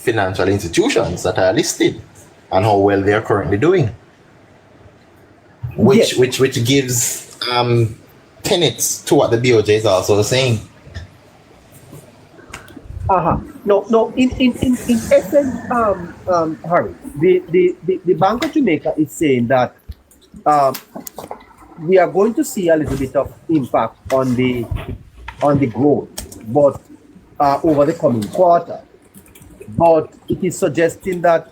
financial institutions that are listed and how well they are currently doing, which Yes. which gives tenets to what the BOJ is also saying. No. In essence, Harry, the Bank of Jamaica is saying that we are going to see a little bit of impact on the growth, but over the coming quarter. But it is suggesting that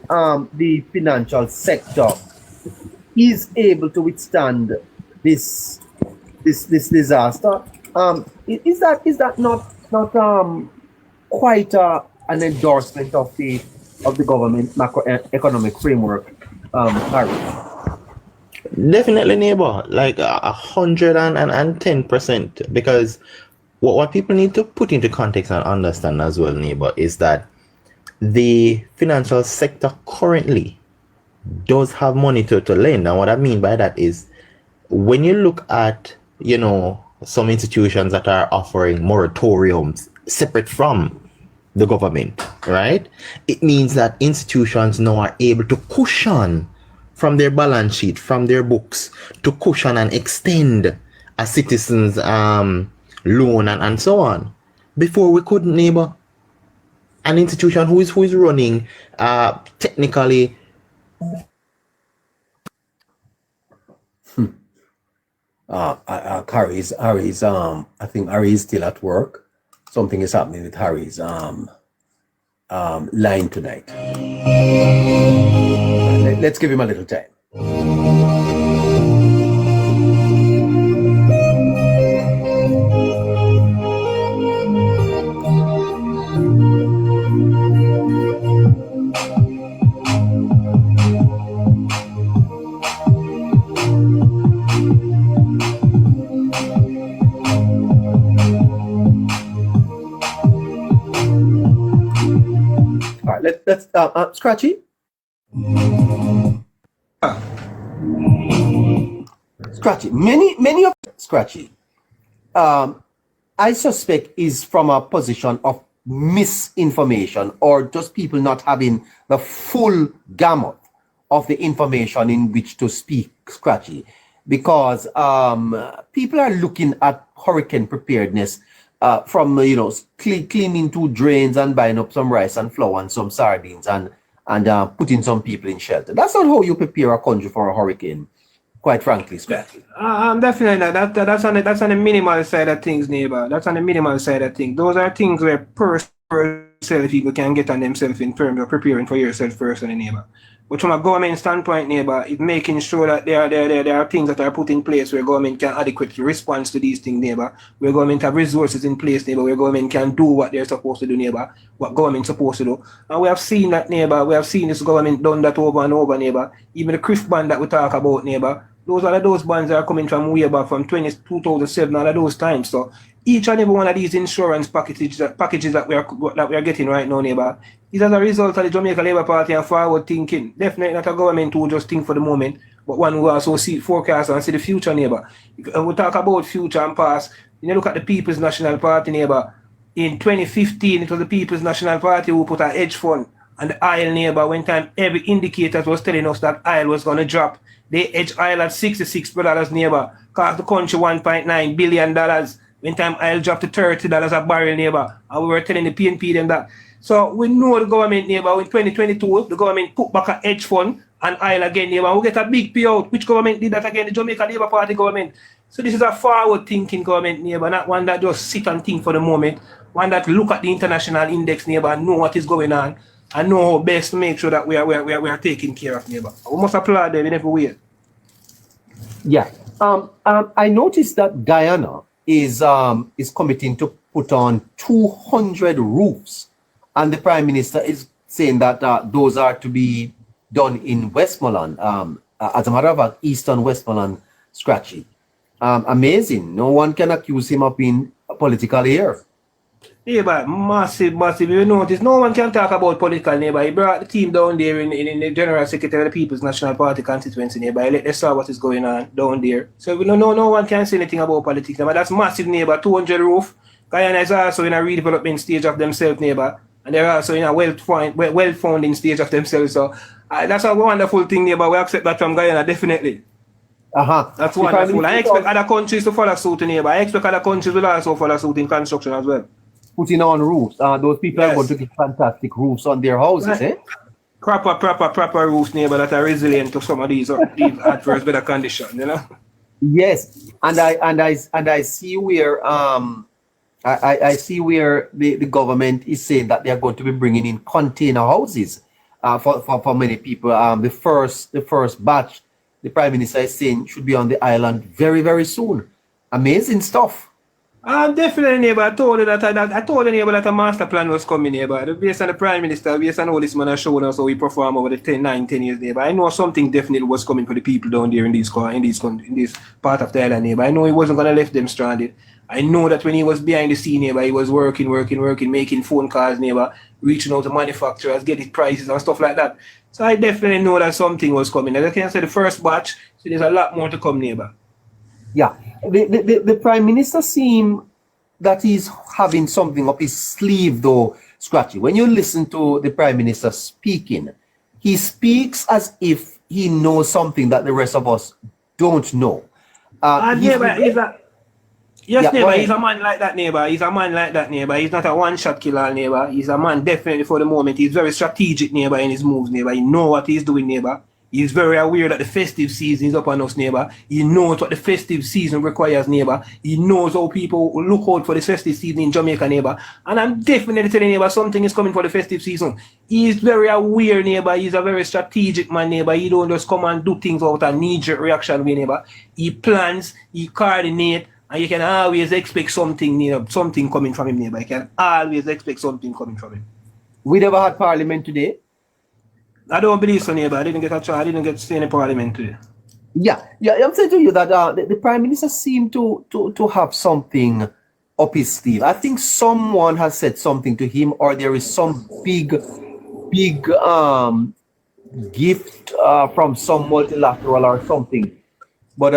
the financial sector is able to withstand this disaster. Is that not quite an endorsement of the government macroeconomic framework, Harry? Definitely, neighbor, like 110%. Because what people need to put into context and understand as well, neighbor, is that the financial sector currently does have money to lend. And what I mean by that is, when you look at, some institutions that are offering moratoriums separate from the government, right? It means that institutions now are able to cushion from their balance sheet, from their books, to cushion and extend a citizen's loan and so on. Before, we couldn't, neighbor. An institution who is running technically. Harry's I think Harry is still at work. Something is happening with Harry's line tonight. Let's give him a little time. All right, let's Scratchy. Scratchy. Many of Scratchy, I suspect, is from a position of misinformation, or just people not having the full gamut of the information in which to speak, Scratchy, because people are looking at hurricane preparedness from cleaning two drains and buying up some rice and flour and some sardines and putting some people in shelter. That's not how you prepare a country for a hurricane, quite frankly, Scratchy. Definitely not. That's on the minimal side of things, neighbor. That's on the minimal side of things. Those are things where personal people can get on themselves in terms of preparing for yourself personally, neighbor. But from a government standpoint, neighbor, it's making sure that there are things that are put in place where government can adequately respond to these things, neighbor. Where government have resources in place, neighbor. Where government can do what they're supposed to do, neighbor. What government's supposed to do. And we have seen that, neighbor. We have seen this government done that over and over, neighbor. Even the Cliff band that we talk about, neighbor. Those bands are coming from way back from 2007, all of those times. So each and every one of these insurance packages that we are getting right now, neighbor, is as a result of the Jamaica Labour Party and forward thinking. Definitely not a government who just think for the moment, but one who also see forecast and see the future, neighbor. We talk about future and past. You look at the People's National Party, neighbor. In 2015, it was the People's National Party who put a hedge fund on the oil, neighbor. When time every indicator was telling us that oil was going to drop. They hedge oil at $66, neighbor. Cost the country $1.9 billion. When time oil dropped to $30 a barrel, neighbor. And we were telling the PNP them that. So we know the government, neighbor, in 2022, the government put back a hedge fund and oil again, neighbor. We get a big payout. Which government did that again? The Jamaica Labour Party government. So this is a forward-thinking government, neighbor, not one that just sit and think for the moment. One that look at the international index, neighbor, and know what is going on. And know how best to make sure that we are taking care of, neighbor. We must applaud them in every way. Yeah. I noticed that Guyana is committing to put on 200 roofs, and the Prime Minister is saying that those are to be done in Westmoreland. As a matter of fact, Eastern Westmoreland, Scratchy. Amazing. No one can accuse him of being political here. Yeah, but massive. You notice, no one can talk about political, neighbor. He brought the team down there in the General Secretary of the People's National Party constituency, neighbor. He let them saw what is going on down there. So no one can say anything about politics, neighbor. That's massive, neighbor. 200 roof. Guyana is also in a redevelopment stage of themselves, neighbor. and they're also in a well-founding stage of themselves. So that's a wonderful thing, neighbor. We accept that from Guyana, definitely. That's wonderful. I expect other countries to follow suit, neighbor. I expect other countries will also follow suit in construction as well. Putting on roofs. Those people are going to get fantastic roofs on their houses, eh? Proper roofs, neighbor, that are resilient to some of these adverse weather conditions, you know. Yes, and I see where I see where the government is saying that they are going to be bringing in container houses for many people. The first batch, the Prime Minister is saying, should be on the island very, very soon. Amazing stuff. Definitely, neighbor. I told you neighbor, that a master plan was coming, neighbor. Based on the Prime Minister, based on all this man has shown us how we perform over the 10 years, neighbor. I know something definitely was coming for the people down there in this part of the island, neighbor. I know he wasn't gonna left them stranded. I know that when he was behind the scene, neighbor, he was working, making phone calls, neighbor, reaching out to manufacturers, getting prices and stuff like that. So I definitely know that something was coming. As I can say, the first batch, so there's a lot more to come, neighbor. Yeah, the Prime Minister seems that he's having something up his sleeve, though, Scratchy. When you listen to the Prime Minister speaking, he speaks as if he knows something that the rest of us don't know. Neighbor, he's a man like that, neighbor. He's a man like that, neighbor. He's not a one-shot killer, neighbor. He's a man definitely for the moment. He's very strategic, neighbor, in his moves, neighbor. He knows what he's doing, neighbor. He's very aware that the festive season is upon us, neighbor. He knows what the festive season requires, neighbor. He knows how people look out for the festive season in Jamaica, neighbor. And I'm definitely telling neighbor, something is coming for the festive season. He's very aware, neighbor. He's a very strategic man, neighbor. He don't just come and do things out of knee-jerk reaction, neighbor. He plans, he coordinates, and you can always expect something, something coming from him, neighbor. You can always expect something coming from him. We never had parliament today. I don't believe so, neighbor. I didn't get to see any parliament today. Yeah. I'm saying to you that the Prime Minister seemed to have something up his sleeve. I think someone has said something to him, or there is some big gift from some multilateral or something. But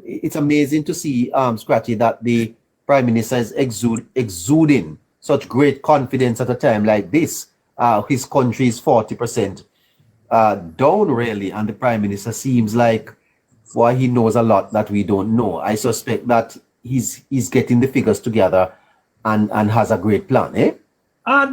it's amazing to see, Scratchy, that the Prime Minister is exuding such great confidence at a time like this. His country is 40% down, really, and the Prime Minister seems like, well, he knows a lot that we don't know. I suspect that he's getting the figures together and has a great plan, eh?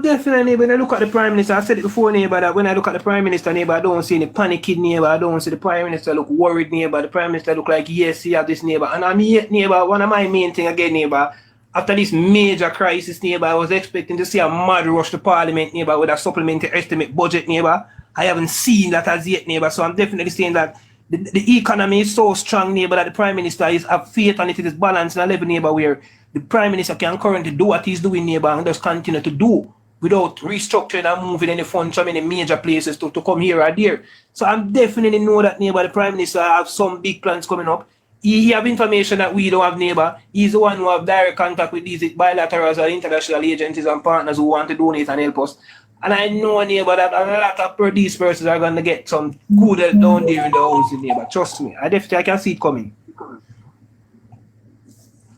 Definitely. When I look at the Prime Minister, I said it before, neighbor, that when I look at the Prime Minister, neighbor, I don't see any panicking, neighbor. I don't see the Prime Minister look worried, neighbor. The Prime Minister look like, yes, he has this, neighbor. And I'm yet, neighbor, one of my main thing again, neighbor, after this major crisis, neighbor, I was expecting to see a mad rush to Parliament, neighbor, with a supplementary estimate budget, neighbor. I haven't seen that as yet, neighbor. So I'm definitely saying that the economy is so strong, neighbor, that the Prime Minister have faith and it is balanced in a level, neighbor, where the Prime Minister can currently do what he's doing, neighbor, and just continue to do without restructuring and moving any funds from any major places to come here or there. So I'm definitely know that, neighbor, the Prime Minister have some big plans coming up. He have information that we don't have, neighbor. He's the one who have direct contact with these bilaterals or international agencies and partners who want to donate and help us. And I know, neighbor, that a lot of these persons are going to get some good help down there in the house, neighbor. Trust me. I can see it coming.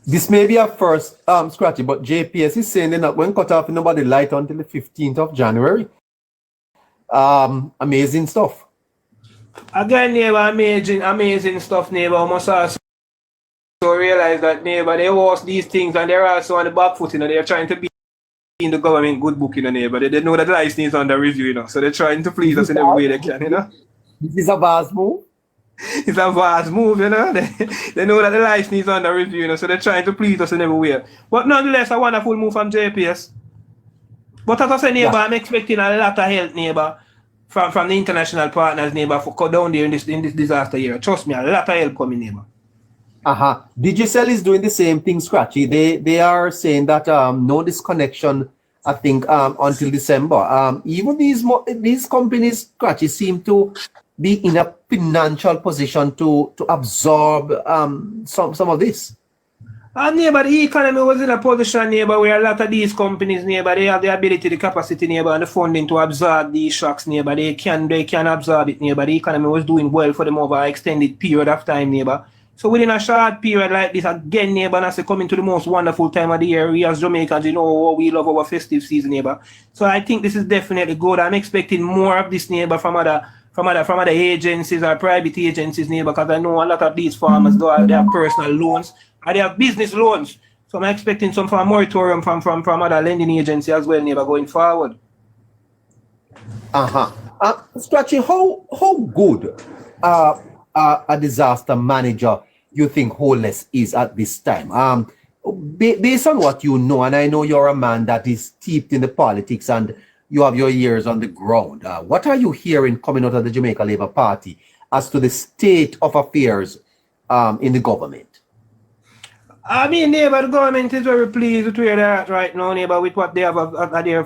This may be a first, Scratchy, but JPS is saying they're not going to cut off nobody light until the 15th of January. Amazing stuff. Again, neighbor, amazing stuff, neighbor. I must also realize that, neighbor, they watch these things and they're also on the back foot, they're trying to be in the government good book, neighbor. They know that life needs under review, so they're trying to please us in every way they can, This is a vast move. It's a vast move, They know that the life needs under review, so they're trying to please us in every way. But nonetheless, a wonderful move from JPS. But as I said, neighbor, I'm expecting a lot of help, neighbor, from the international partners, neighbor, for cut down there in this disaster year. Trust me, a lot of help coming, neighbor. Digicel is doing the same thing, Scratchy. They are saying that no disconnection, I think, until December. Even these companies, Scratchy, seem to be in a financial position to absorb some of this. Neighbor, the economy was in a position, neighbor, where a lot of these companies, neighbor, they have the ability, the capacity, neighbor, and the funding to absorb these shocks, neighbor. They can absorb it, neighbor. The economy was doing well for them over an extended period of time, neighbor. So within a short period like this, again, neighbor, and I say coming to the most wonderful time of the year, we as Jamaicans, you know, we love our festive season, neighbor. So I think this is definitely good. I'm expecting more of this, neighbor, from other agencies or private agencies, neighbor, because I know a lot of these farmers, they have personal loans or they have business loans. So I'm expecting some form of moratorium from other lending agencies as well, neighbor, going forward. Scratchy, how good a disaster manager you think Holness is at this time? Based on what you know, and I know you're a man that is steeped in the politics and you have your ears on the ground. What are you hearing coming out of the Jamaica Labour Party as to the state of affairs in the government? I mean, neighbor, the government is very pleased with where they're at right now, neighbor, with what they have at their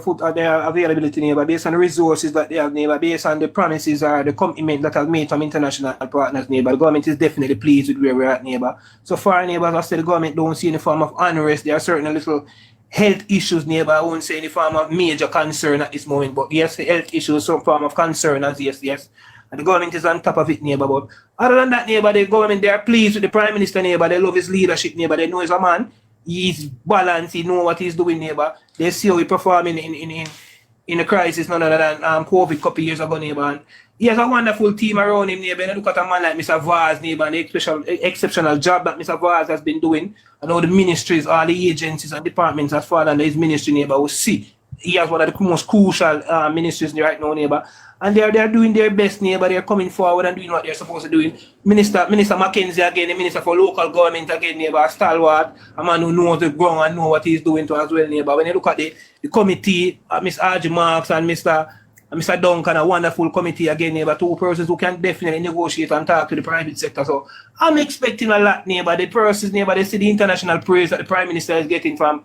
availability, neighbor, based on the resources that they have, neighbor, based on the promises or the commitment that has made from international partners, neighbor. The government is definitely pleased with where we're at, neighbor. So far, neighbor, as I said, the government don't see any form of unrest. There are certain little health issues, neighbor. I won't say any form of major concern at this moment, but yes, health issues, some form of concern, as yes. And the government is on top of it, neighbor. But other than that, neighbor, the government, they are pleased with the Prime Minister, neighbor. They love his leadership, neighbor. They know he's a man. He's balanced. He know what he's doing, neighbor. They see how he performing in the crisis, none other than COVID a couple of years ago, neighbor. And he has a wonderful team around him, neighbor. And look at a man like Mr. Vaz, neighbor, and the exceptional job that Mr. Vaz has been doing. And all the ministries, all the agencies and departments that fall under his ministry, neighbor, will see. He has one of the most crucial ministries right now, neighbor. And they're doing their best, neighbor. They're coming forward and doing what they're supposed to do. Minister Mackenzie again, the Minister for Local Government again, neighbor, stalwart, a man who knows the ground and know what he's doing to as well, neighbor. When you look at the committee, Ms. R.G. Marks and Mr. Duncan, a wonderful committee again, neighbor, two persons who can definitely negotiate and talk to the private sector. So I'm expecting a lot, neighbor. The persons, neighbor, they see the international praise that the Prime Minister is getting from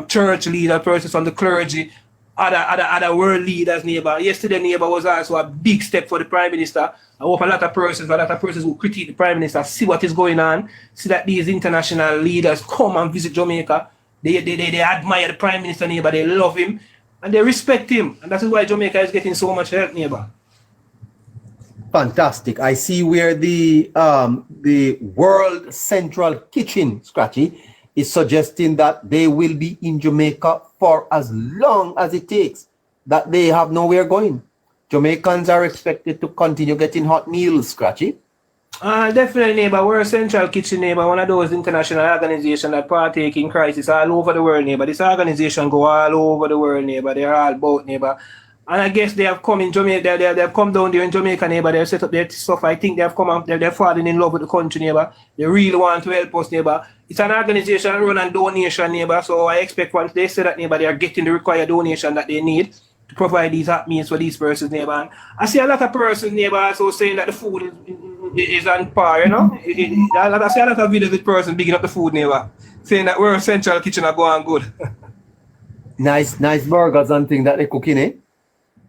church leaders, persons from the clergy, other world leaders, neighbor. Yesterday, neighbor, was also a big step for the Prime Minister. I hope a lot of persons who critique the Prime Minister see what is going on, see that these international leaders come and visit Jamaica. They admire the Prime Minister, neighbor. They love him and they respect him. And that is why Jamaica is getting so much help, neighbor. Fantastic. I see where the World Central Kitchen, Scratchy, is suggesting that they will be in Jamaica for as long as it takes, that they have nowhere going. Jamaicans are expected to continue getting hot meals, Scratchy. Definitely, neighbor. We're a Central Kitchen, neighbor, one of those international organizations that partake in crisis all over the world, neighbor. This organization go all over the world, neighbor. They're all about, neighbor. And I guess they have come in Jamaica, they have come down there in Jamaica, neighbor. They've set up their stuff. I think they have come up, they're falling in love with the country, neighbor. They really want to help us, neighbor. It's an organization run on donation, neighbor. So I expect once they say that, neighbor, they are getting the required donation that they need to provide these hot meals for these persons, neighbor. And I see a lot of persons, neighbor, also saying that the food is on par, you know. I see a lot of videos with persons bigging up the food, neighbor, saying that we're a Central Kitchen are going good. Nice burgers and things that they cooking, eh?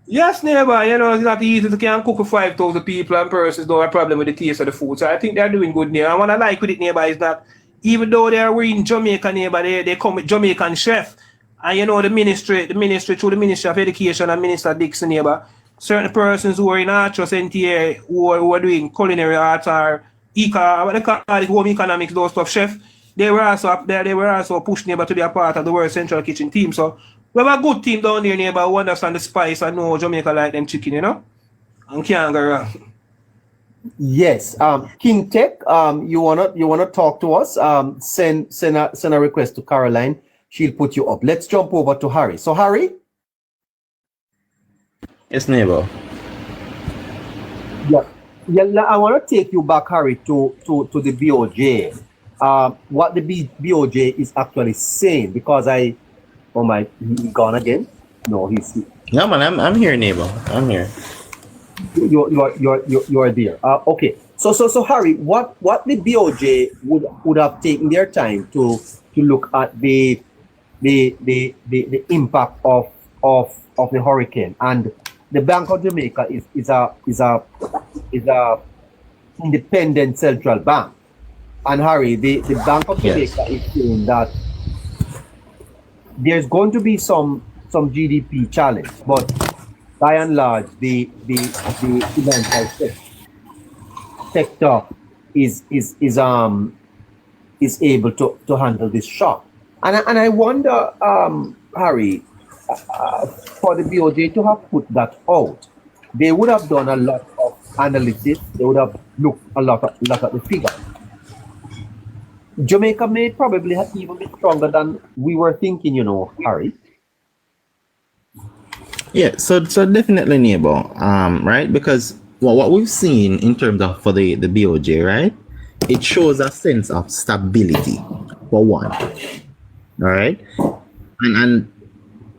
Yes, neighbor, you know, it's not easy to can cook for 5,000 people and persons don't have a problem with the taste of the food. So I think they're doing good, neighbor. And what I like with it, neighbor, is that even though we're in Jamaica, neighbor, they come with Jamaican chef. And you know, the ministry through the Ministry of Education and Minister Dixon, neighbor, certain persons who are in arts, NTA, who are doing culinary arts or what they call it, home economics, those stuff, chef, they were also pushed, neighbor, to be a part of the World Central Kitchen team. So we have a good team down there, neighbor, who understand the spice and know Jamaica like them chicken, you know? And can't go wrong. Yes. King Tech, you wanna talk to us? Send a request to Caroline. She'll put you up. Let's jump over to Harry. So Harry? Yes, neighbor. Yeah, I want to take you back, Harry, to the BOJ. What the BOJ is actually saying, because he gone again? No, he's. No, man, I'm here, neighbor. I'm here. You're there. Okay. So Harry, what the BOJ would have taken their time to look at the impact of the hurricane, and the Bank of Jamaica is a independent central bank. And Harry, the Bank of Jamaica is saying that there's going to be some GDP challenge, but by and large, the financial sector is able to handle this shock. And I wonder, Harry, for the BOJ to have put that out, they would have done a lot of analysis. They would have looked a lot at the figures. Jamaica may probably have even been stronger than we were thinking, Harry. Yeah, so definitely, neighbor, right? Because what we've seen in terms of for the BOJ, right? It shows a sense of stability, for one. All right, and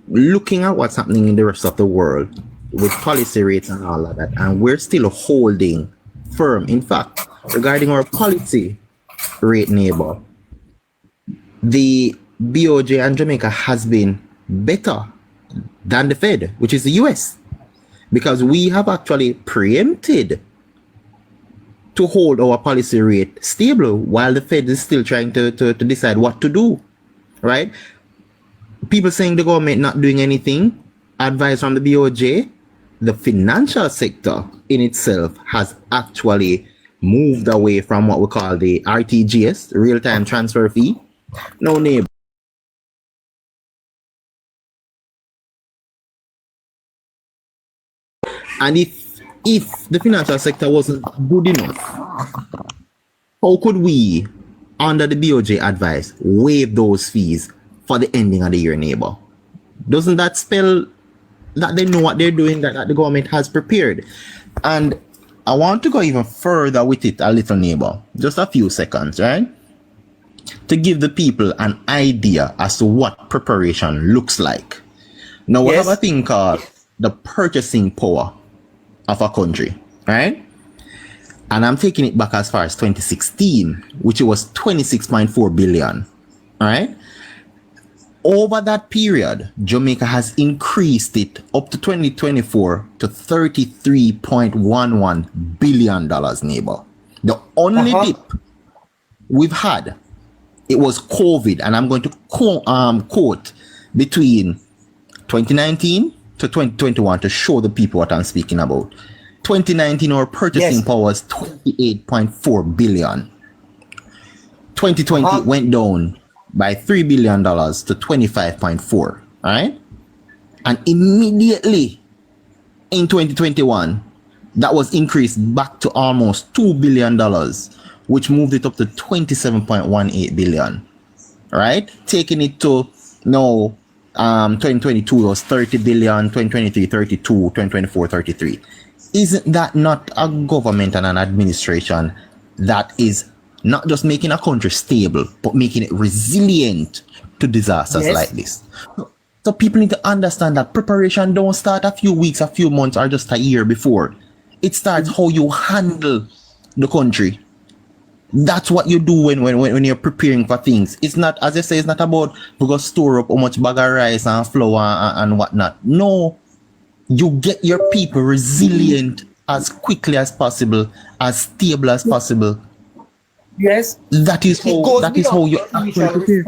looking at what's happening in the rest of the world with policy rates and all of that, and we're still holding firm. In fact, regarding our policy rate, neighbor, the BOJ and Jamaica has been better than the Fed, which is the US, because we have actually preempted to hold our policy rate stable while the Fed is still trying to decide what to do, right? People saying the government not doing anything, advice from the BOJ, the financial sector in itself has actually moved away from what we call the RTGS, real-time transfer fee. No, neighbor. And if the financial sector wasn't good enough, how could we, under the BOJ advice, waive those fees for the ending of the year, neighbor? Doesn't that spell that they know what they're doing, that the government has prepared? And I want to go even further with it a little, neighbor. Just a few seconds, right? To give the people an idea as to what preparation looks like. Now, we have a thing called the purchasing power of a country, right? And I'm taking it back as far as 2016, which it was 26.4 billion, all right? Over that period, Jamaica has increased it up to 2024 to $33.11 billion, neighbor. The only dip we've had, it was COVID, and I'm going to quote between 2019 to 2021 to show the people what I'm speaking about. 2019, our purchasing power was 28.4 billion. 2020 went down by $3 billion to 25.4, all right? And immediately in 2021, that was increased back to almost $2 billion, which moved it up to 27.18 billion, right? Taking it to now, 2022 was 30 billion, 2023 32, 2024 33. Isn't that not a government and an administration that is not just making a country stable, but making it resilient to disasters like this? So people need to understand that preparation don't start a few weeks, a few months, or just a year before. It starts how you handle the country. That's what you do when you're preparing for things. It's not, as I say, it's not about we go store up how much bag of rice and flour and whatnot. No, you get your people resilient as quickly as possible, as stable as possible. Yes, that is how you actually prepare.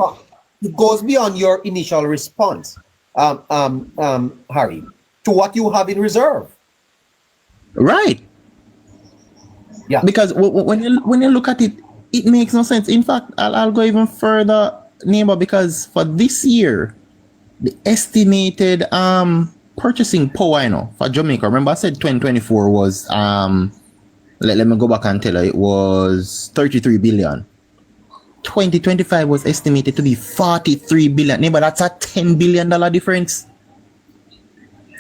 It goes beyond your initial response, Harry, to what you have in reserve. Right. Yeah. Because when you look at it, it makes no sense. In fact, I'll go even further, neighbor, because for this year, the estimated purchasing power, for Jamaica, remember I said 2024 was let me go back and tell you, it was 33 billion. 2025 was estimated to be 43 billion. Neighbor, that's a $10 billion difference.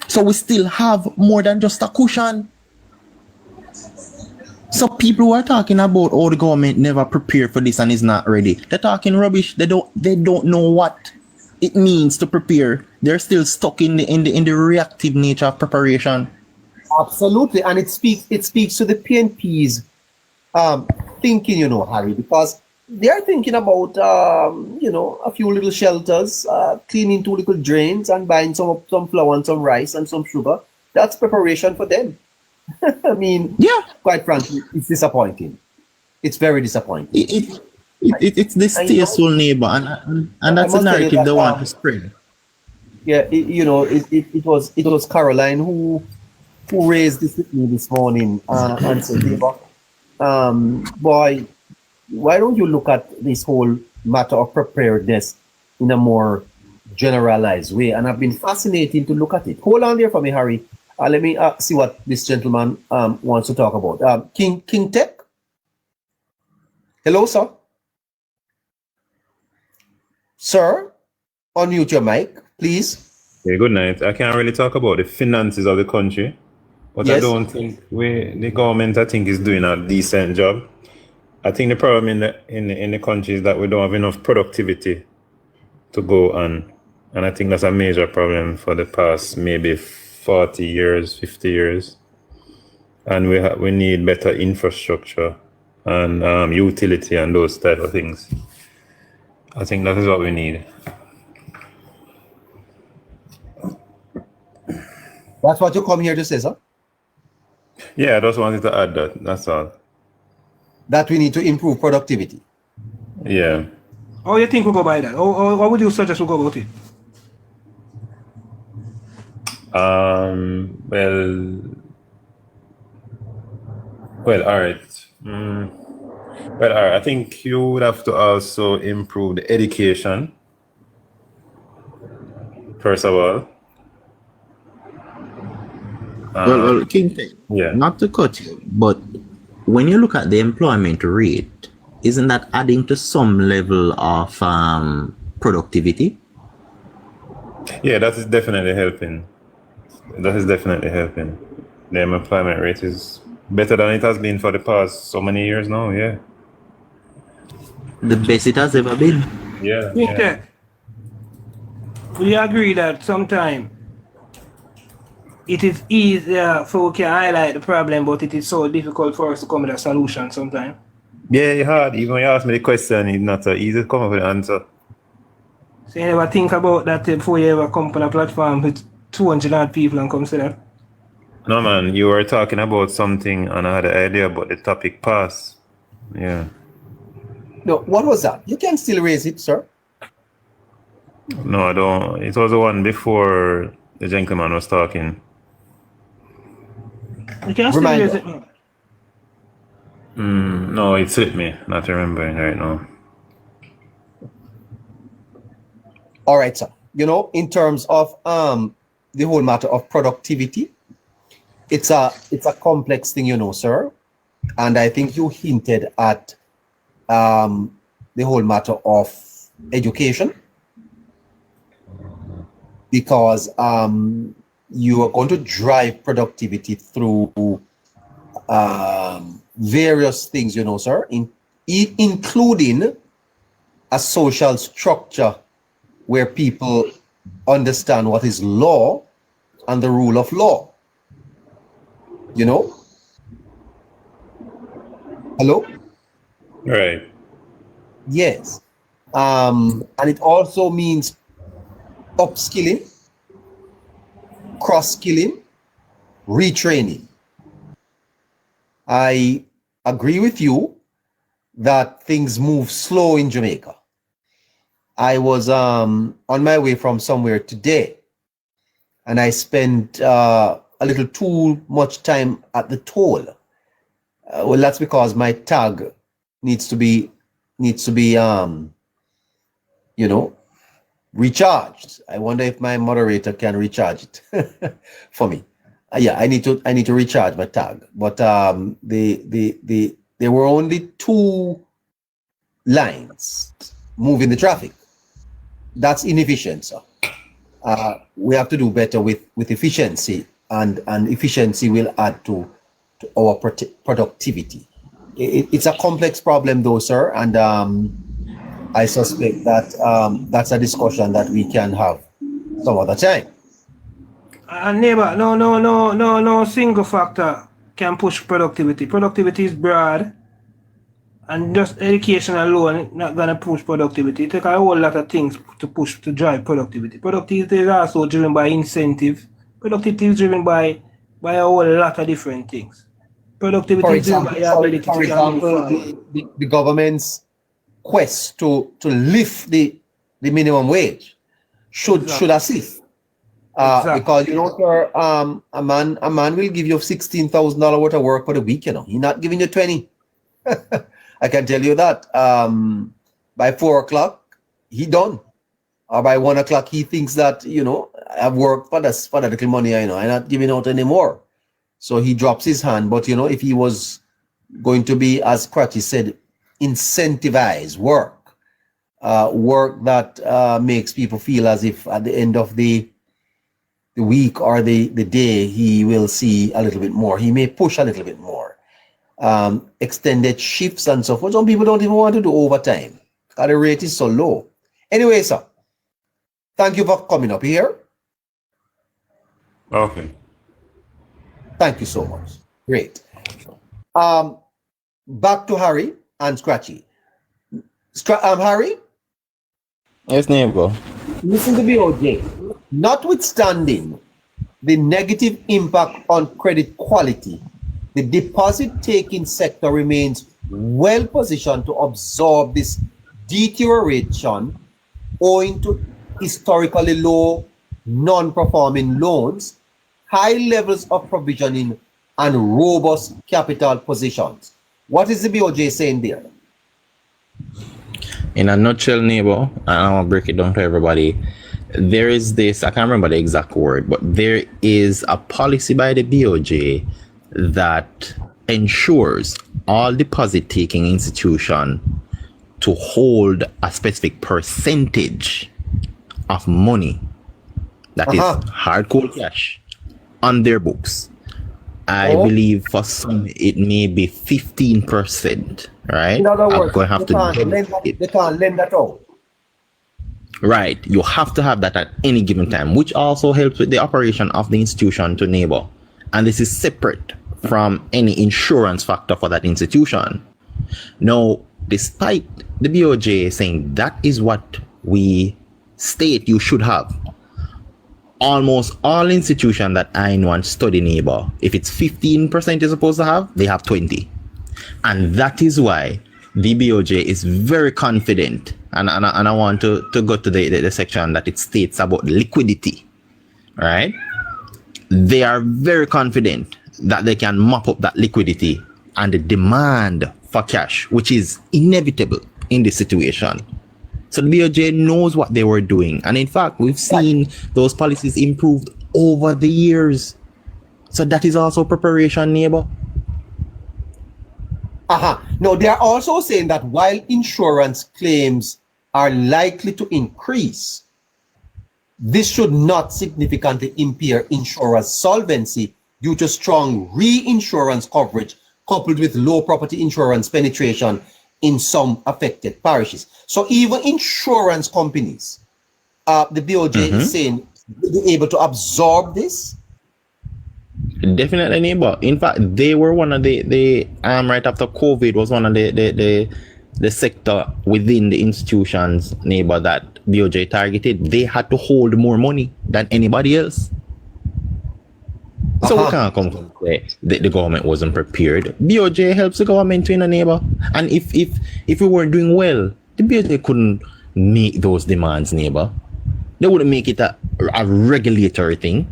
So we still have more than just a cushion. So people who are talking about, oh, the government never prepared for this and is not ready, they're talking rubbish. They don't know what it means to prepare. They're still stuck in the reactive nature of preparation. Absolutely, and it speaks to the PNP's thinking, Harry, because they are thinking about a few little shelters, cleaning 2 little drains, and buying some flour and some rice and some sugar. That's preparation for them. I mean, quite frankly, it's disappointing. It's very disappointing. It's this tasteful, neighbor, and that's a narrative they want to spread. Yeah, it was Caroline who raised this with me this morning and said, neighbor, boy, why don't you look at this whole matter of preparedness in a more generalized way? And I've been fascinated to look at it. Hold on there for me, Harry. Let me see what this gentleman wants to talk about. King Tech. Hello, sir. Sir, unmute your mic, please. Yeah, good night. I can't really talk about the finances of the country, but Yes. I don't think the government, I think, is doing a decent job. I think the problem in the country is that we don't have enough productivity to go on, and I think that's a major problem for the past maybe 40 years, 50 years, and we need better infrastructure and utility and those type of things. I think that is what we need. That's what you come here to say, sir? Yeah, I just wanted to add that. That's all. That we need to improve productivity. Yeah. How you think we go by that? Or what would you suggest we go about it? Well, all right. Well, all right. I think you would have to also improve the education, first of all. Well, King, Yeah. not to cut you, but when you look at the employment rate, isn't that adding to some level of productivity? Yeah, that is definitely helping. The employment rate is better than it has been for the past so many years now. Yeah. The best it has ever been. Yeah. Tech, would you agree that sometimes it is easier for we can highlight the problem, but it is so difficult for us to come with a solution sometimes? Yeah, it's hard. Even when you ask me the question, it's not so easy to come up with an answer. So you never think about that before you ever come on a platform with 200 odd people and come say that? No, man, you were talking about something and I had an idea, but the topic passed. Yeah. No, what was that? You can still raise it, sir. No, I don't. It was the one before the gentleman was talking. You can still Reminder. raise it, man. No, it slipped me. Not remembering right now. All right, sir. You know, in terms of the whole matter of productivity, it's a complex thing, you know, sir. And I think you hinted at the whole matter of education, because you are going to drive productivity through various things, you know, sir, including a social structure where people understand what is law and the rule of law. You know? Hello? Right. Yes. And it also means upskilling, cross-skilling, retraining. I agree with you that things move slow in Jamaica. I was on my way from somewhere today, and I spent a little too much time at the toll. Well, that's because my tag needs to be you know, recharged. I wonder if my moderator can recharge it for me. Yeah, I need to recharge my tag. But there were only 2 lines moving the traffic. That's inefficient, sir. We have to do better with efficiency, and efficiency will add to our productivity. It's a complex problem, though, sir, and I suspect that that's a discussion that we can have some other time. Neighbor, no single factor can push productivity. Productivity is broad, and just education alone not gonna push productivity. It takes a whole lot of things to drive productivity. Productivity is also driven by incentive. Productivity is driven by a whole lot of different things. Productivity is driven by your ability to move forward. The government's quest to lift the minimum wage should assist. Exactly. Because, you know, sir, a man will give you $16,000 worth of work for the week, you know. He's not giving you 20. I can tell you that by 4 o'clock, he done. Or by 1 o'clock, he thinks that, I've worked for that little money, I'm not giving out anymore. So he drops his hand. But, if he was going to be, as Scratchy said, incentivized work that makes people feel as if at the end of the week or the day, he will see a little bit more. He may push a little bit more. Extended shifts and so forth. Some people don't even want to do overtime because the rate is so low. Anyway, sir, thank you for coming up here. Okay. Thank you so much. Great. Back to Harry and Scratchy. Harry? Yes, neighbor. Listen to me, OJ. Notwithstanding the negative impact on credit quality, the deposit-taking sector remains well positioned to absorb this deterioration owing to historically low non-performing loans, high levels of provisioning, and robust capital positions. What is the BOJ saying there? In a nutshell, neighbor, and I want to break it down to everybody. There is this, I can't remember the exact word, but there is a policy by the BOJ that ensures all deposit-taking institutions to hold a specific percentage of money that is hard cold cash on their books. I believe for some it may be 15%, right? In other words, going to have they can't lend that out. Right. You have to have that at any given time, which also helps with the operation of the institution to neighbor. And this is separate from any insurance factor for that institution. Now, despite the BOJ saying that is what we state you should have, almost all institutions that I know and study neighbor, if it's 15% you're supposed to have, they have 20. And that is why the BOJ is very confident, and I want to go to the section that it states about liquidity, right? They are very confident that they can mop up that liquidity and the demand for cash, which is inevitable in this situation. So the BOJ knows what they were doing. And in fact, we've seen those policies improved over the years. So that is also preparation, neighbor. No, they are also saying that while insurance claims are likely to increase, this should not significantly impair insurers' solvency due to strong reinsurance coverage coupled with low property insurance penetration in some affected parishes. So even insurance companies, the BOJ is saying, will be able to absorb this? Definitely, neighbor. In fact, they were one of the right after COVID was one of the sector within the institutions, neighbor, that BOJ targeted. They had to hold more money than anybody else. So we can't come to say the government wasn't prepared. BOJ helps the government to, neighbor. And if we weren't doing well, the BOJ couldn't make those demands, neighbor. They wouldn't make it a regulatory thing.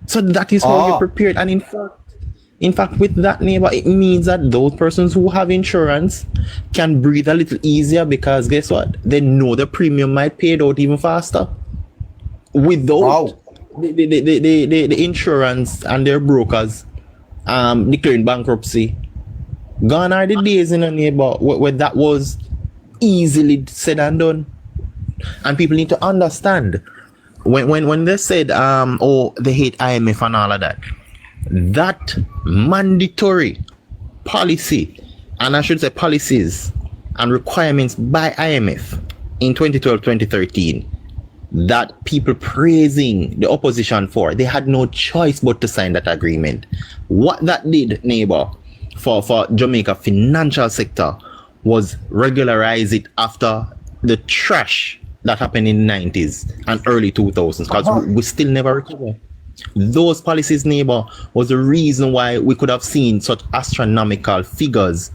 So that is how you're prepared. And in fact, with that, neighbor, it means that those persons who have insurance can breathe a little easier, because guess what? They know the premium might pay it out even faster. Without the insurance and their brokers declaring bankruptcy, gone are the days in a neighbor where that was easily said and done. And people need to understand, when they said they hate IMF and all of that, that mandatory policy, and I should say policies and requirements by IMF in 2012-2013, that people praising the opposition for, they had no choice but to sign that agreement. What that did, neighbor, for Jamaica financial sector was regularize it after the trash that happened in the 90s and early 2000s, because we still never recover. Those policies, neighbor, was the reason why we could have seen such astronomical figures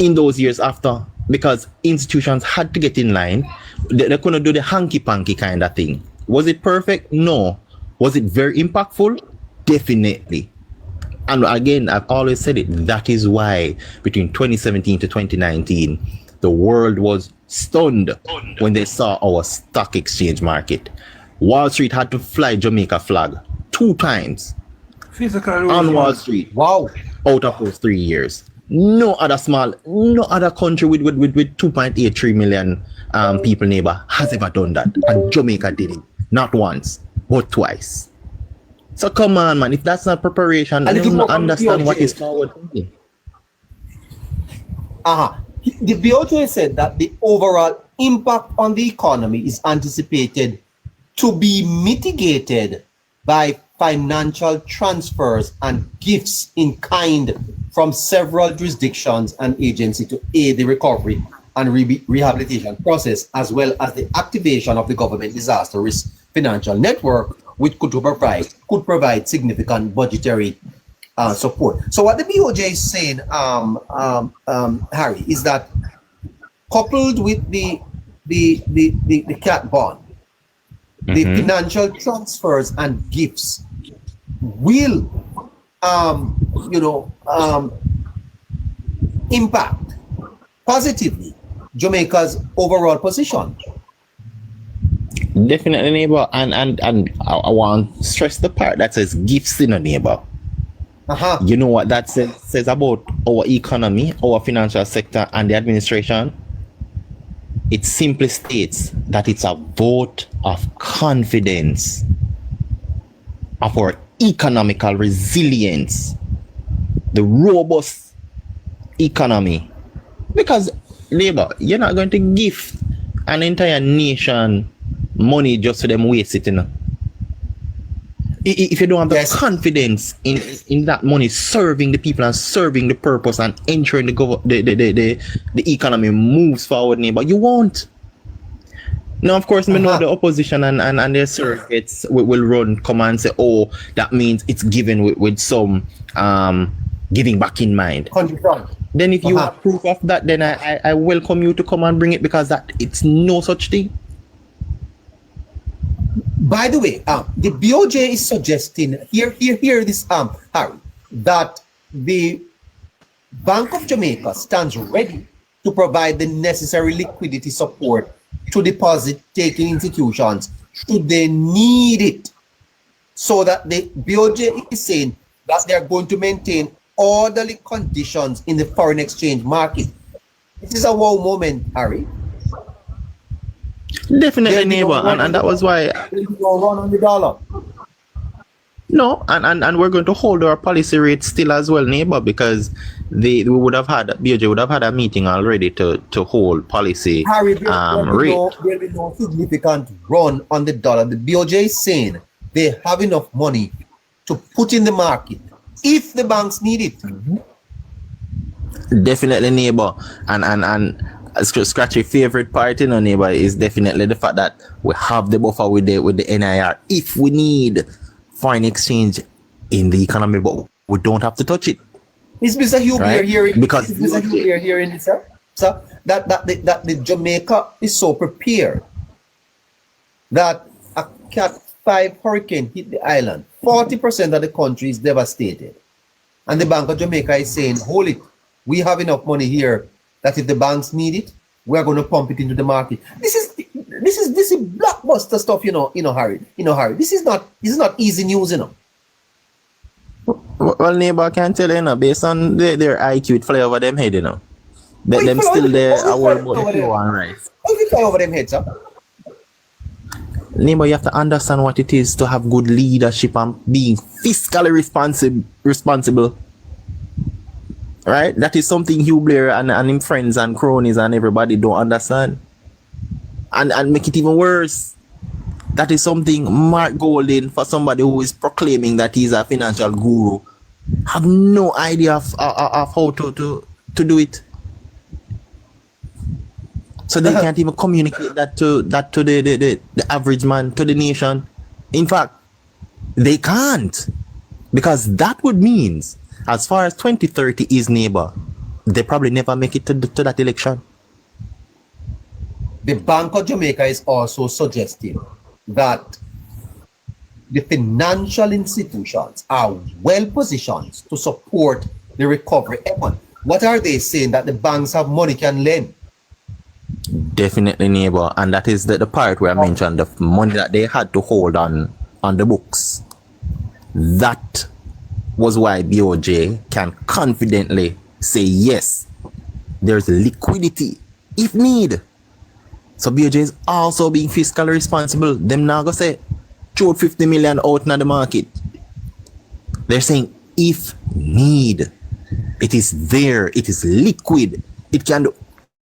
in those years after, because institutions had to get in line. They couldn't do the hanky-panky kind of thing. Was it perfect? No. Was it very impactful? Definitely. And again, I've always said it, that is why between 2017 to 2019, the world was stunned when they saw our stock exchange market. Wall Street had to fly Jamaica flag 2 times Physical on Wall rules. Street Wow. out of those 3 years. No other country with 2.83 million people neighbor has ever done that. And Jamaica did it. Not once, but twice. So come on, man. If that's not preparation, I don't understand what is forward thinking. The BOJ said that the overall impact on the economy is anticipated to be mitigated by financial transfers and gifts in kind from several jurisdictions and agencies to aid the recovery and rehabilitation process, as well as the activation of the government disaster risk financial network, which could provide significant budgetary support. So what the BOJ is saying, Harry, is that coupled with the cat bond, the financial transfers and gifts will, impact positively Jamaica's overall position. Definitely, neighbor. And I want to stress the part that says gifts in a neighbor. You know what that says about our economy, our financial sector, and the administration? It simply states that it's a vote of confidence of our economical resilience, the robust economy. Because, neighbor, you're not going to give an entire nation money just for them waste it, you know. If you don't have the confidence in that money serving the people and serving the purpose and ensuring the economy moves forward, neighbor, you won't. Now, of course, we know the opposition and their surrogates will come and say, oh, that means it's given with some giving back in mind. 100%. Then if you have proof of that, then I welcome you to come and bring it, because that it's no such thing. By the way, the BOJ is suggesting hear this, Harry, that the Bank of Jamaica stands ready to provide the necessary liquidity support to deposit-taking institutions should they need it. So that the BOJ is saying that they are going to maintain orderly conditions in the foreign exchange market. This is a wow moment, Harry. Definitely, neighbor, and that was why. Run on the dollar. No, and we're going to hold our policy rate still as well, neighbor, because BOJ would have had a meeting already to hold policy Harry, rate. There'll be no significant run on the dollar. The BOJ is saying they have enough money to put in the market if the banks need it. Definitely, neighbor, and Scratchy favorite part in our neighbor is definitely the fact that we have the buffer with the NIR if we need foreign exchange in the economy, but we don't have to touch it. Is Mr. Hughes here? Because Mr. Hughes here in this, sir? So that the Jamaica is so prepared that a Cat 5 hurricane hit the island. 40% of the country is devastated, and the Bank of Jamaica is saying, "Hold it, we have enough money here that if the banks need it, we're going to pump it into the market." This is blockbuster stuff, Harry. This is not easy news, Well, neighbor, I can tell you, based on their IQ, it fly over them head, Them still there, I worry about the flow and rise. How did it fly over them heads, sir? Neighbor, you have to understand what it is to have good leadership and being fiscally responsible. Right? That is something Hugh Blair and his friends and cronies and everybody don't understand. And make it even worse, that is something Mark Golding, for somebody who is proclaiming that he's a financial guru, have no idea of how to do it. So they can't even communicate that to the average man, to the nation. In fact, they can't, because that would mean, as far as 2030 is, neighbor, they probably never make it to that election. The Bank of Jamaica is also suggesting that the financial institutions are well positioned to support the recovery effort. What are they saying? That the banks have money can lend? Definitely, neighbor. And that is the part where I mentioned the money that they had to hold on the books. That was why BOJ can confidently say yes, there's liquidity if need. So BOJ is also being fiscally responsible. Them now go say, throw 50 million out in the market. They're saying if need, it is there, it is liquid, it can do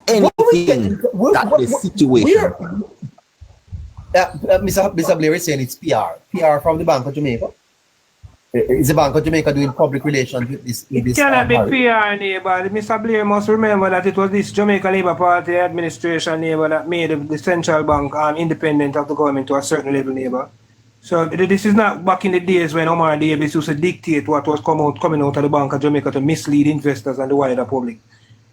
anything that the situation. Mr. Blair is saying it's PR from the Bank of Jamaica. Is the Bank of Jamaica doing public relations with this? It cannot be PR, neighbor. Mr. Blair must remember that it was this Jamaica Labour Party administration, neighbor, that made the central bank independent of the government to a certain level, neighbor. So this is not back in the days when Omar Davis used to dictate what was coming out of the Bank of Jamaica to mislead investors and the wider public.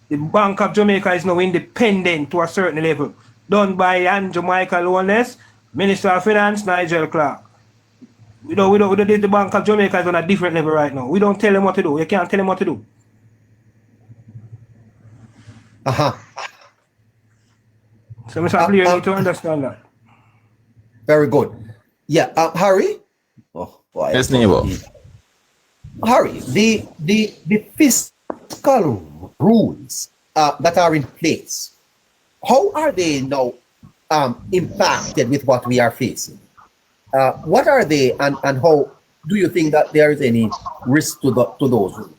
The Bank of Jamaica is now independent to a certain level, done by Andrew Michael Lowness, Minister of Finance, Nigel Clark. The Bank of Jamaica is on a different level right now. We don't tell them what to do. You can't tell them what to do. So, Mr. Blair, you need to understand that. Very good. Yeah, Harry? Oh, boy. Yes, neighbor. Harry, the fiscal rules that are in place, how are they now impacted with what we are facing? What are they, and how do you think that there is any risk to those rules?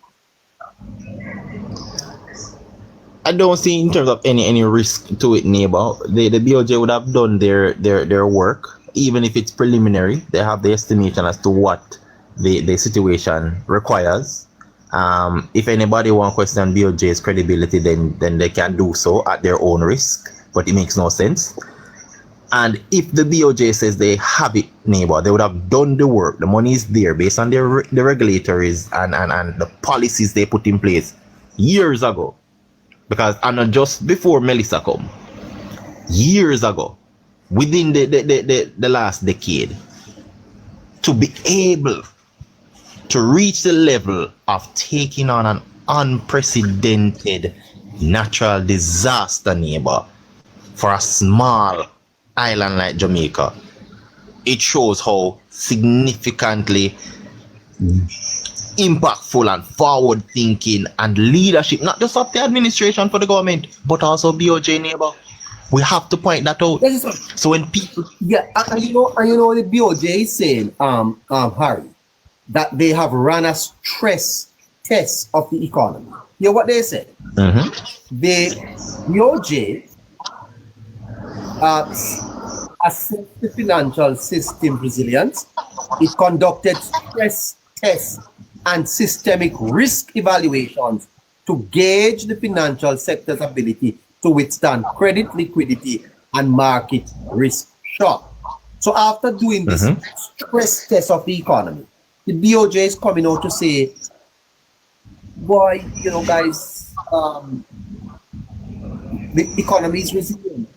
I don't see in terms of any risk to it, neighbor. The BOJ would have done their work, even if it's preliminary. They have the estimation as to what the situation requires. If anybody want to question BOJ's credibility, then they can do so at their own risk, but it makes no sense. And if the BOJ says they have it, neighbor, they would have done the work. The money is there based on the regulatories and the policies they put in place years ago. Because and just before Melissa come, years ago, within the last decade, to be able to reach the level of taking on an unprecedented natural disaster, neighbor, for a small island like Jamaica, it shows how significantly impactful and forward thinking and leadership, not just of the administration for the government, but also BOJ, neighbor. We have to point that out. So when people, and you know the BOJ is saying, Harry, that they have run a stress test of the economy. You know what they said? The BOJ assessed the financial system resilience. It conducted stress tests and systemic risk evaluations to gauge the financial sector's ability to withstand credit, liquidity, and market risk shock. So after doing this stress test of the economy, the BOJ is coming out to say, boy, guys, the economy is resilient.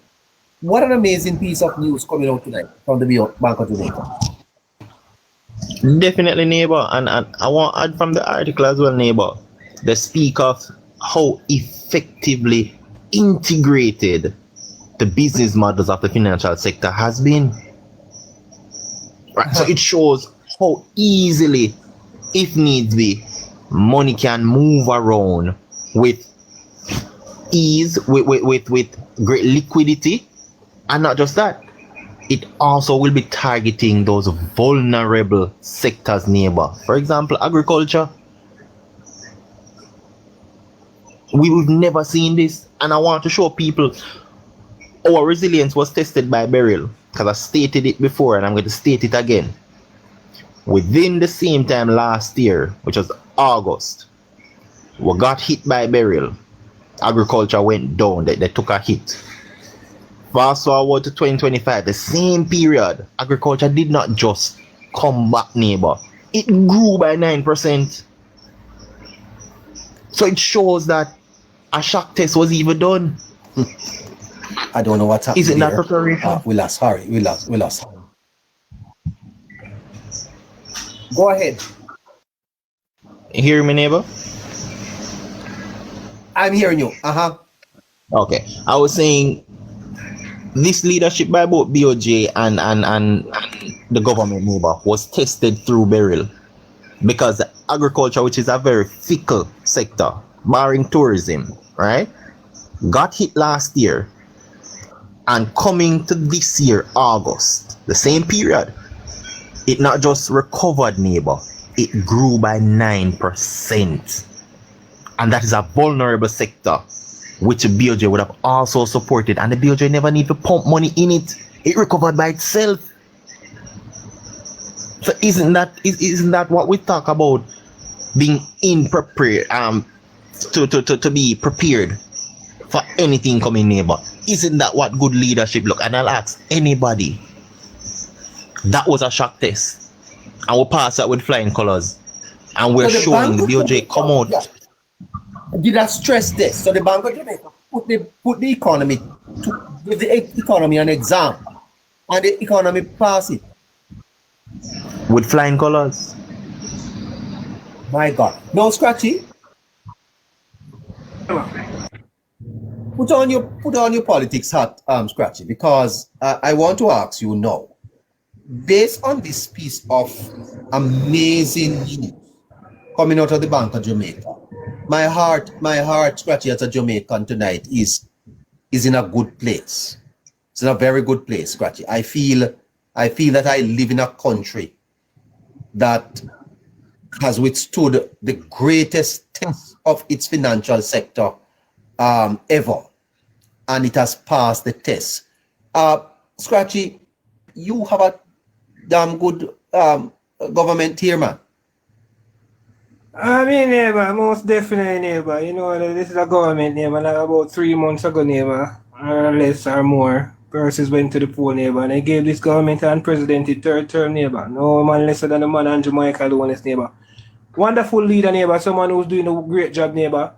What an amazing piece of news coming out tonight from the Bank of Jamaica. Definitely, neighbor, and I want to add from the article as well, neighbor. They speak of how effectively integrated the business models of the financial sector has been. Right, so it shows how easily, if needs be, money can move around with ease, with great liquidity, and not just that. It also will be targeting those vulnerable sectors, neighbor. For example, agriculture. We've never seen this, and I want to show people our resilience was tested by burial, because I stated it before and I'm going to state it again. Within the same time last year, which was August, we got hit by burial. Agriculture went down, they took a hit. Fast forward to 2025, the same period, agriculture did not just come back, neighbor. It grew by 9%. So it shows that a shock test was even done. I don't know what's happening. Is it not preparation? We lost Harry. We lost Harry. Go ahead. Hear me, neighbor? I'm hearing you. Okay. I was saying this leadership by both BOJ and the government, neighbor, was tested through beryl. Because agriculture, which is a very fickle sector, barring tourism, right, got hit last year, and coming to this year, August, the same period, it not just recovered, neighbor, it grew by 9. And that is a vulnerable sector, which BOJ would have also supported, and the BOJ never need to pump money in it. It recovered by itself. So isn't that what we talk about, being prepared, to be prepared for anything coming, neighbor? Isn't that what good leadership look? And I'll ask anybody, that was a shock test, and we pass that with flying colors, and we're showing the BOJ come out. Yeah. Did I stress this? So the Bank of Jamaica put the economy, give the economy an exam, and the economy pass it. With flying colors. My God. No, Scratchy. Put on your politics hat, Scratchy, because I want to ask you now, based on this piece of amazing news coming out of the Bank of Jamaica, my heart, Scratchy, as a Jamaican tonight is in a good place. It's in a very good place, Scratchy. I feel that I live in a country that has withstood the greatest test of its financial sector ever, and it has passed the test. Scratchy, you have a damn good government here, man. I mean, neighbor, most definitely, neighbor. You know, this is a government, neighbor, like about 3 months ago, neighbor, or less or more. Persons went to the poll, neighbor, and they gave this government an unprecedented third term, neighbor. No man lesser than the man and Jamaica alone, neighbor. Wonderful leader, neighbor, someone who's doing a great job, neighbor.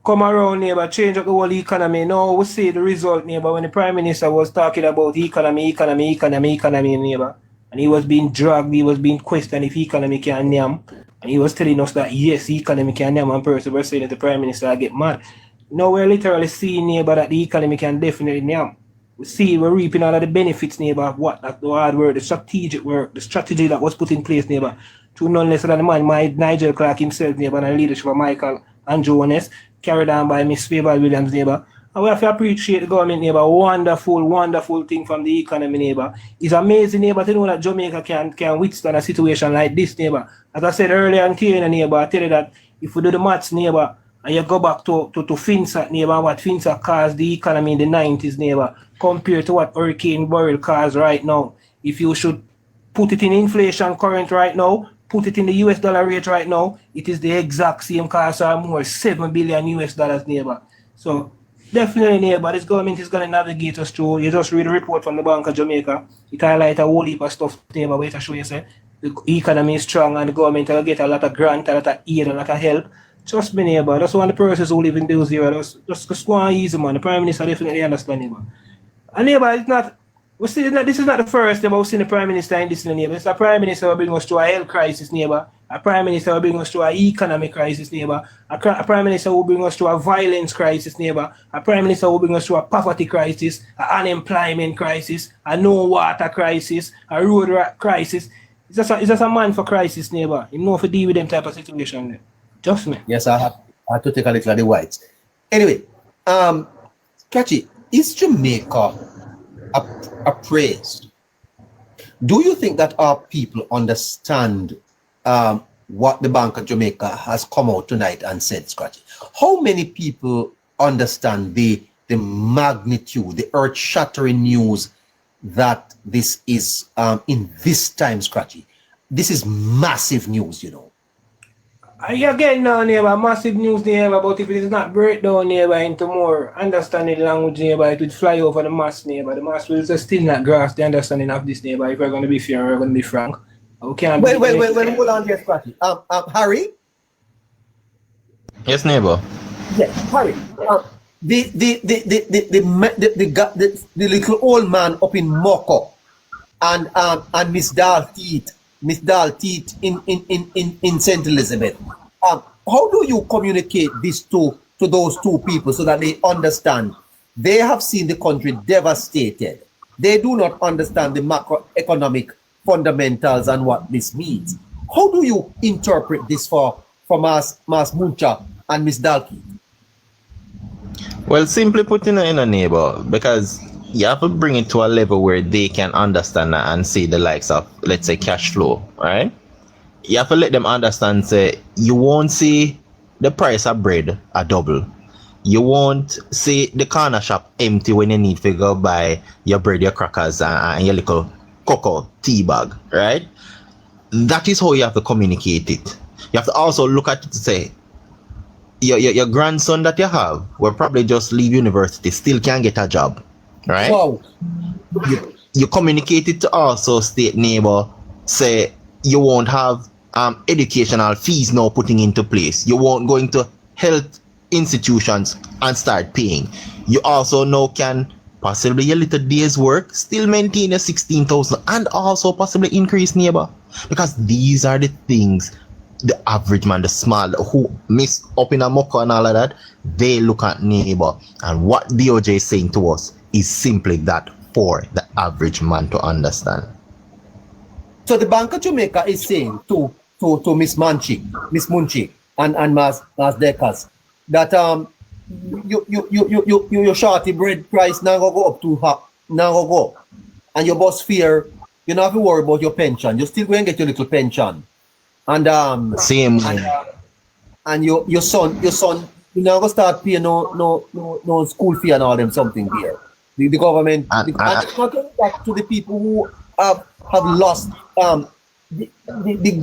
Come around, neighbor, change up the whole economy. Now we see the result, neighbor, when the Prime Minister was talking about economy, neighbor. And he was being dragged, he was being questioned if economy can name. And he was telling us that yes, economy can name, and person were saying that the Prime Minister get mad. Now we're literally seeing, neighbor, that the economy can definitely name. We see we're reaping all of the benefits, neighbor, of what that the hard work, the strategic work, the strategy that was put in place, neighbor, to none less than the man, Nigel Clark himself, neighbor, and the leadership of Michael Andrew Honest, carried on by Miss Favour Williams, neighbor. And we have to appreciate the government, neighbor. Wonderful thing from the economy, neighbor. It's amazing, neighbor, to know that Jamaica can withstand a situation like this, neighbor. As I said earlier on here, neighbor, I tell you that if we do the maths, neighbor, and you go back to FinSat, neighbor, what FinSat caused the economy in the 90s, neighbor, compared to what Hurricane Beryl caused right now. If you should put it in inflation current right now, put it in the US dollar rate right now, it is the exact same cost or more, $7 billion US dollars, neighbor. So definitely, neighbor, this government is going to navigate us through. You just read a report from the Bank of Jamaica. It highlights a whole heap of stuff, neighbor, where it show you say the economy is strong and the government will get a lot of grant, a lot of aid, a lot of help. Trust me, neighbor, that's one of the persons who live in those areas. Just go on easy, man. The Prime Minister definitely understand, neighbor. And neighbor, it's not, this is not the first time we've seen the Prime Minister in this, neighbor. It's a Prime Minister who bring us through a health crisis, neighbor. A Prime Minister who bring us through an economic crisis, neighbor. A Prime Minister who bring us through a violence crisis, neighbor. A Prime Minister who bring us through a poverty crisis, an unemployment crisis, a no water crisis, a road crisis. It's just a man for crisis, neighbor. You know if you deal with them type of situation. Just me. Yes, I have to take a little of the whites. Anyway, Catchy, is Jamaica appraised? Do you think that our people understand what the Bank of Jamaica has come out tonight and said, Scratchy? How many people understand the magnitude, the earth-shattering news that this is in this time, Scratchy? This is massive news, you know. Again, now, neighbor, massive news, neighbor, but if it is not breakdown, neighbor, into more understanding language, neighbor, it would fly over the mass, neighbor. The mass will still not grasp the understanding of this, neighbor. If we're going to be fair, we're going to be frank. We can't well, hold on there, Scratchy. Harry? Yes, neighbor. Yes, Harry. The little old man up in Moko and Miss Dalteet Miss Dalteeth in St. Elizabeth. How do you communicate this to those two people so that they understand? They have seen the country devastated. They do not understand the macroeconomic fundamentals and what this means. How do you interpret this for Mas Muncha and Miss Dalkeith? Well, simply put in a neighbor, because you have to bring it to a level where they can understand and see the likes of, let's say, cash flow, right? You have to let them understand, say, you won't see the price of bread a double. You won't see the corner shop empty when you need to go buy your bread, your crackers, and your little cocoa tea bag, right? That is how you have to communicate it. You have to also look at it to say, your grandson that you have will probably just leave university, still can't get a job, right? Wow. You communicate it to also state neighbor, say you won't have educational fees now putting into place. You won't go into health institutions and start paying. You also now can possibly a little day's work still maintain a 16,000 and also possibly increase neighbor, because these are the things the average man, the small who miss up in a mucka and all of that, they look at neighbor, and what BOJ is saying to us is simply that for the average man to understand. So the Bank of Jamaica is saying to Miss Munchi and Mas Dekas that your shorty bread price now go up too high, now go, and your boss fear you don't have to worry about your pension. You're still going to get your little pension, and Same. And your son you now go start paying no school fee and all them something there. The government and it's not going back to the people who have lost. The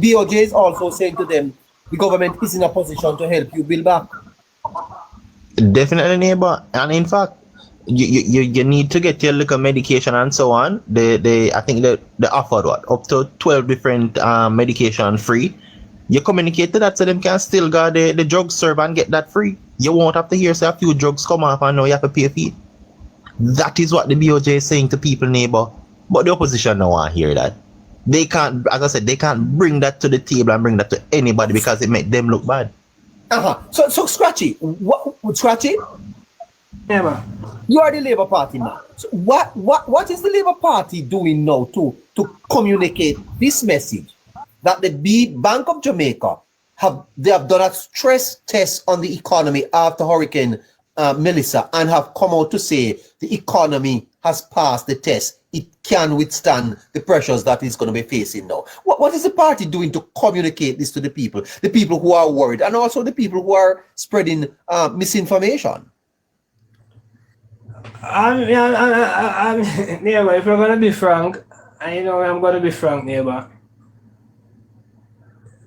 BOJ is also saying to them, the government is in a position to help you build back. Definitely, neighbor. And in fact, you need to get your little medication and so on. I think they offered up to 12 different medication free. You communicate to that so them can still go the drug serve and get that free. You won't have to hear say a few drugs come off and now you have to pay a fee. That is what the BOJ is saying to people, neighbor. But the opposition don't want to hear that. They can't, as I said, they can't bring that to the table and bring that to anybody because it makes them look bad. So Scratchy, what Scratchy? Yeah, man. You are the Labour Party man. So what is the Labour Party doing now to communicate this message that the Bank of Jamaica have done a stress test on the economy after Hurricane Melissa and have come out to say the economy has passed the test. It can withstand the pressures that it's going to be facing now. What is the party doing to communicate this to the people who are worried, and also the people who are spreading misinformation? Neighbor, if we're going to be frank, I know I'm going to be frank, neighbor.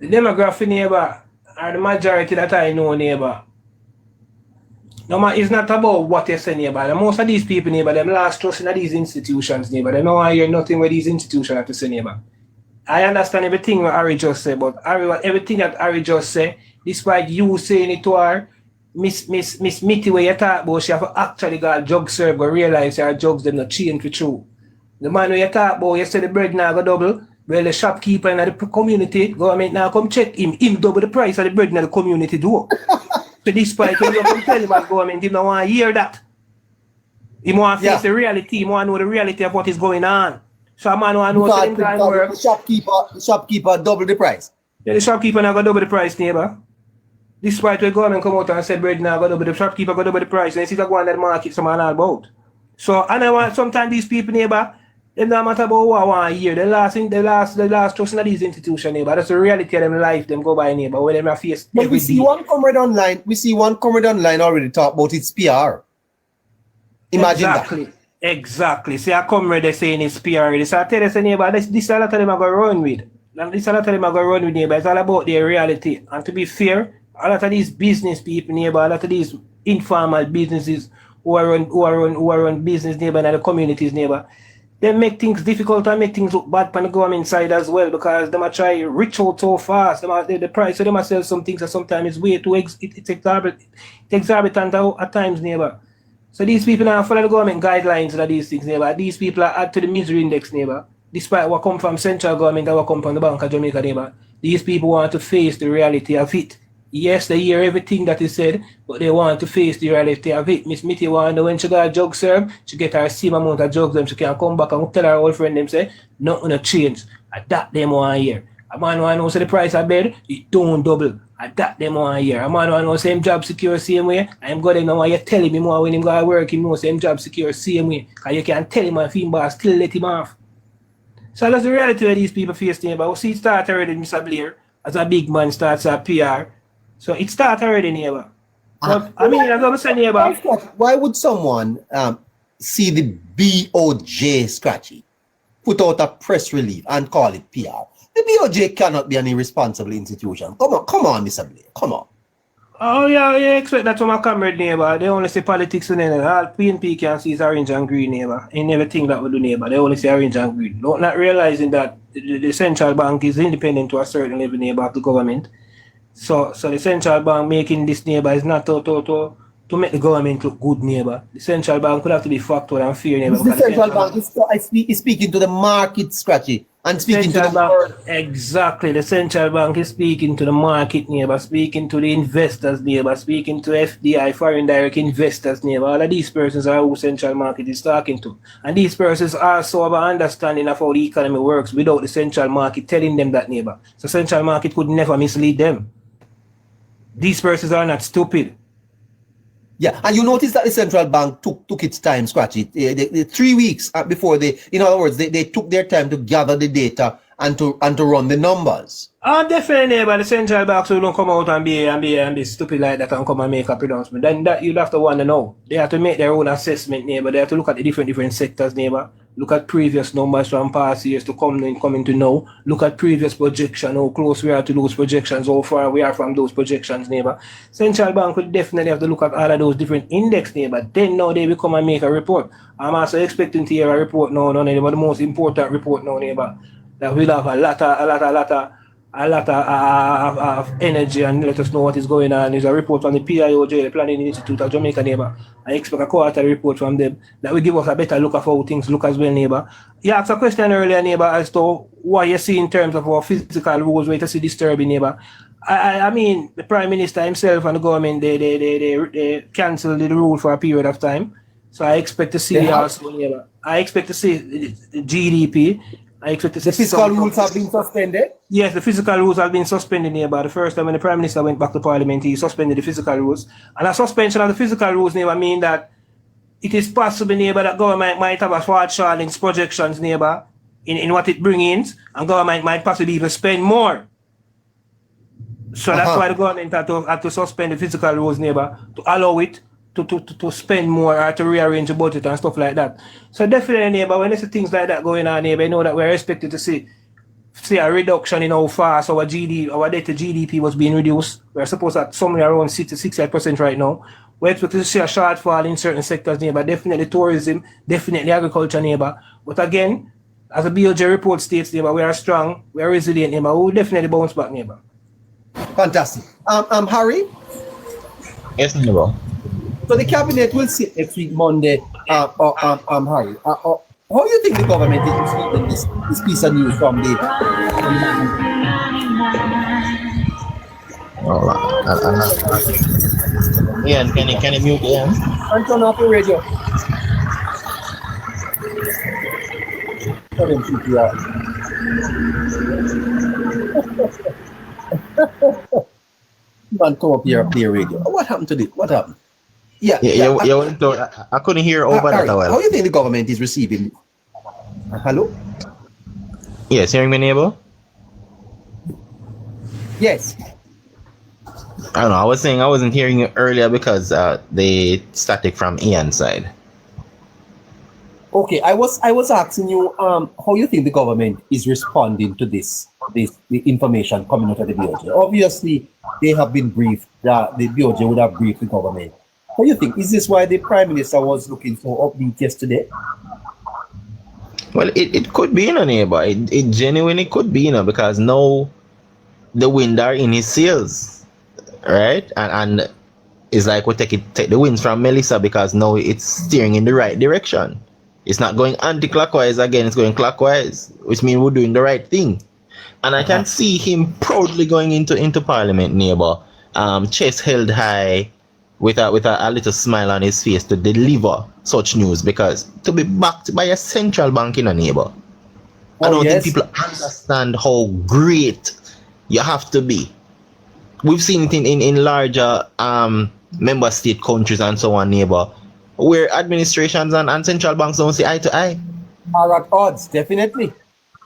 The demographic, neighbor, are the majority that I know, neighbor. No, man, it's not about what you say, neighbor. And most of these people, neighbor, them last trust in these institutions, neighbor. They don't hear nothing with these institutions have to say, neighbor. I understand everything what Harry just said, but everything that Harry just said, despite you saying it to her, Miss Mitty, where you talk about, she have actually got a drug serve, but realize her drugs them not change for true. The man where you talk about, you say the bread now go double, well, the shopkeeper in the community, government now come check him double the price of the bread in the community do. So despite when you come tell him about government, he don't want to hear that. He want to face the reality, he want to know the reality of what is going on. So a man want to know same time work. The shopkeeper double the price. Yeah, the shopkeeper now go double the price, neighbor. Despite when government come out and said bread now go double, the shopkeeper go double the price, and it's go on that market some all about. So and I want sometimes these people, neighbor, they don't matter about what I want to hear. The last trust in these institutions, neighbor. That's the reality of them life, them go by, neighbor, where them face. But we see one comrade online already talk about its PR. Imagine that. Exactly. See, I comrade they saying it's PR. This I tell you, neighbor, this is a lot of them are going to run with. And this a lot of them are going to run with, neighbor. It's all about their reality. And to be fair, a lot of these business people, neighbor, a lot of these informal businesses who are run business, neighbor, and the communities, neighbor, they make things difficult and make things look bad on the government side as well, because they might try reach out so fast. The price, so they might sell some things that sometimes is way too it's exorbitant at times, neighbor. So these people now follow the government guidelines and these things, neighbor. These people are add to the misery index, neighbor. despite what come from central government and what come from the Bank of Jamaica, neighbor. These people want to face the reality of it. Yes, they hear everything that is said, but they want to face the reality of it. Miss Mitty want to know when she got a drug serve, she get her same amount of drugs, them she can come back and tell her old friend them say, nothing to change. And that them want to hear. A man want to know say the price of bed, it don't double. And that them want to hear. A man want to know same job secure same way. I'm going to know why you telling me more when him go to work, him know same job secure same way. Because you can tell him if him boss still let him off. So that's the reality of these people face neighbor. We see it start already, Mr. Blair, as a big man starts a PR. So it starts already, neighbor. But I mean, as I'm saying, neighbor. Why would someone see the BOJ scratchy, put out a press release and call it PR? The BOJ cannot be an irresponsible institution. Come on, Mr. Blair. Come on. Oh yeah, expect that from a comrade neighbor. They only see politics in it. All PNP can see is orange and green neighbor. They never think that we do neighbor. They only see orange and green. Not realizing that the central bank is independent to a certain level neighbor of the government. So the central bank making this neighbor is not to make the government look good neighbor. The central bank could have to be factual and fair neighbor. The central bank is speaking to the market scratchy. And speaking to the bank, exactly. The central bank is speaking to the market neighbor, speaking to the investors neighbor, speaking to FDI, foreign direct investors neighbor. All of these persons are who central market is talking to. And these persons also have an understanding of how the economy works without the central market telling them that neighbor. So central market could never mislead them. These persons are not stupid. Yeah, and you notice that the central bank took its time, Scratchy. 3 weeks before in other words, they took their time to gather the data and to run the numbers. Definitely, but the central bank so don't come out and be stupid like that and come and make a pronouncement. Then that you'd have to want to know. They have to make their own assessment, neighbor. They have to look at the different sectors, neighbor. Look at previous numbers from past years to coming to know. Look at previous projections, how close we are to those projections, how far we are from those projections, neighbor. Central bank will definitely have to look at all of those different index, neighbor. Then now they will come and make a report. I'm also expecting to hear a report now, neighbor, the most important report now, neighbor. That will have a lot of energy and let us know what is going on. There's a report from the PIOJ, the Planning Institute of Jamaica, neighbor. I expect a quarterly report from them that will give us a better look of how things look as well, neighbor. You asked a question earlier, neighbor, as to what you see in terms of our physical rules, where to see disturbing, neighbor. I mean, the Prime Minister himself and the government, they cancelled the rule for a period of time. So I expect to see also, neighbor. I expect to see the GDP. I expect to see the fiscal rules have been suspended? Yes, the fiscal rules have been suspended neighbor. The first time when the Prime Minister went back to Parliament, he suspended the fiscal rules. And a suspension of the fiscal rules neighbor mean that it is possible neighbor that government might have a shortfall in projections neighbor in what it brings in, and government might possibly even spend more. So that's why the government had to suspend the fiscal rules neighbor to allow it to spend more or to rearrange the budget and stuff like that. So definitely, neighbor, when there's things like that going on, neighbor, you know that we're expected to see a reduction in how fast our debt to GDP was being reduced. We're supposed to somewhere around 68% right now. We're expected to see a shortfall in certain sectors, neighbor. Definitely tourism, definitely agriculture, neighbor. But again, as a BOJ report states, neighbor, we are strong, we are resilient, neighbor. We'll definitely bounce back, neighbor. Fantastic. Harry? Yes, neighbor. So the cabinet will sit next week, Monday. Harry, how do you think the government is receiving this piece of news from the? Ian, can you mute Ian? And turn off the radio. Tell him PPR. Man, come up here, play radio. What happened to this? What happened? Yeah, I couldn't hear over that. How do you think the government is receiving? Hello? Yes, hearing me, neighbor? Yes. I don't know. I was saying I wasn't hearing you earlier because the static from Ian's side. Okay, I was asking you how you think the government is responding to the information coming out of the BOJ. Obviously, they have been briefed. The BOJ would have briefed the government. What do you think? Is this why the Prime Minister was looking for upbeat yesterday? Well, it could be, neighbor. It genuinely could be, because now the wind are in his sails, right? And it's like we take the winds from Melissa because now it's steering in the right direction. It's not going anti-clockwise again, it's going clockwise, which means we're doing the right thing. And I can see him proudly going into Parliament, neighbor, chest held high, with a little smile on his face to deliver such news, because to be backed by a central bank in a neighbor, I don't think people understand how great you have to be. We've seen it in larger member state countries and so on, neighbor, where administrations and central banks don't see eye to eye. Are at odds, definitely.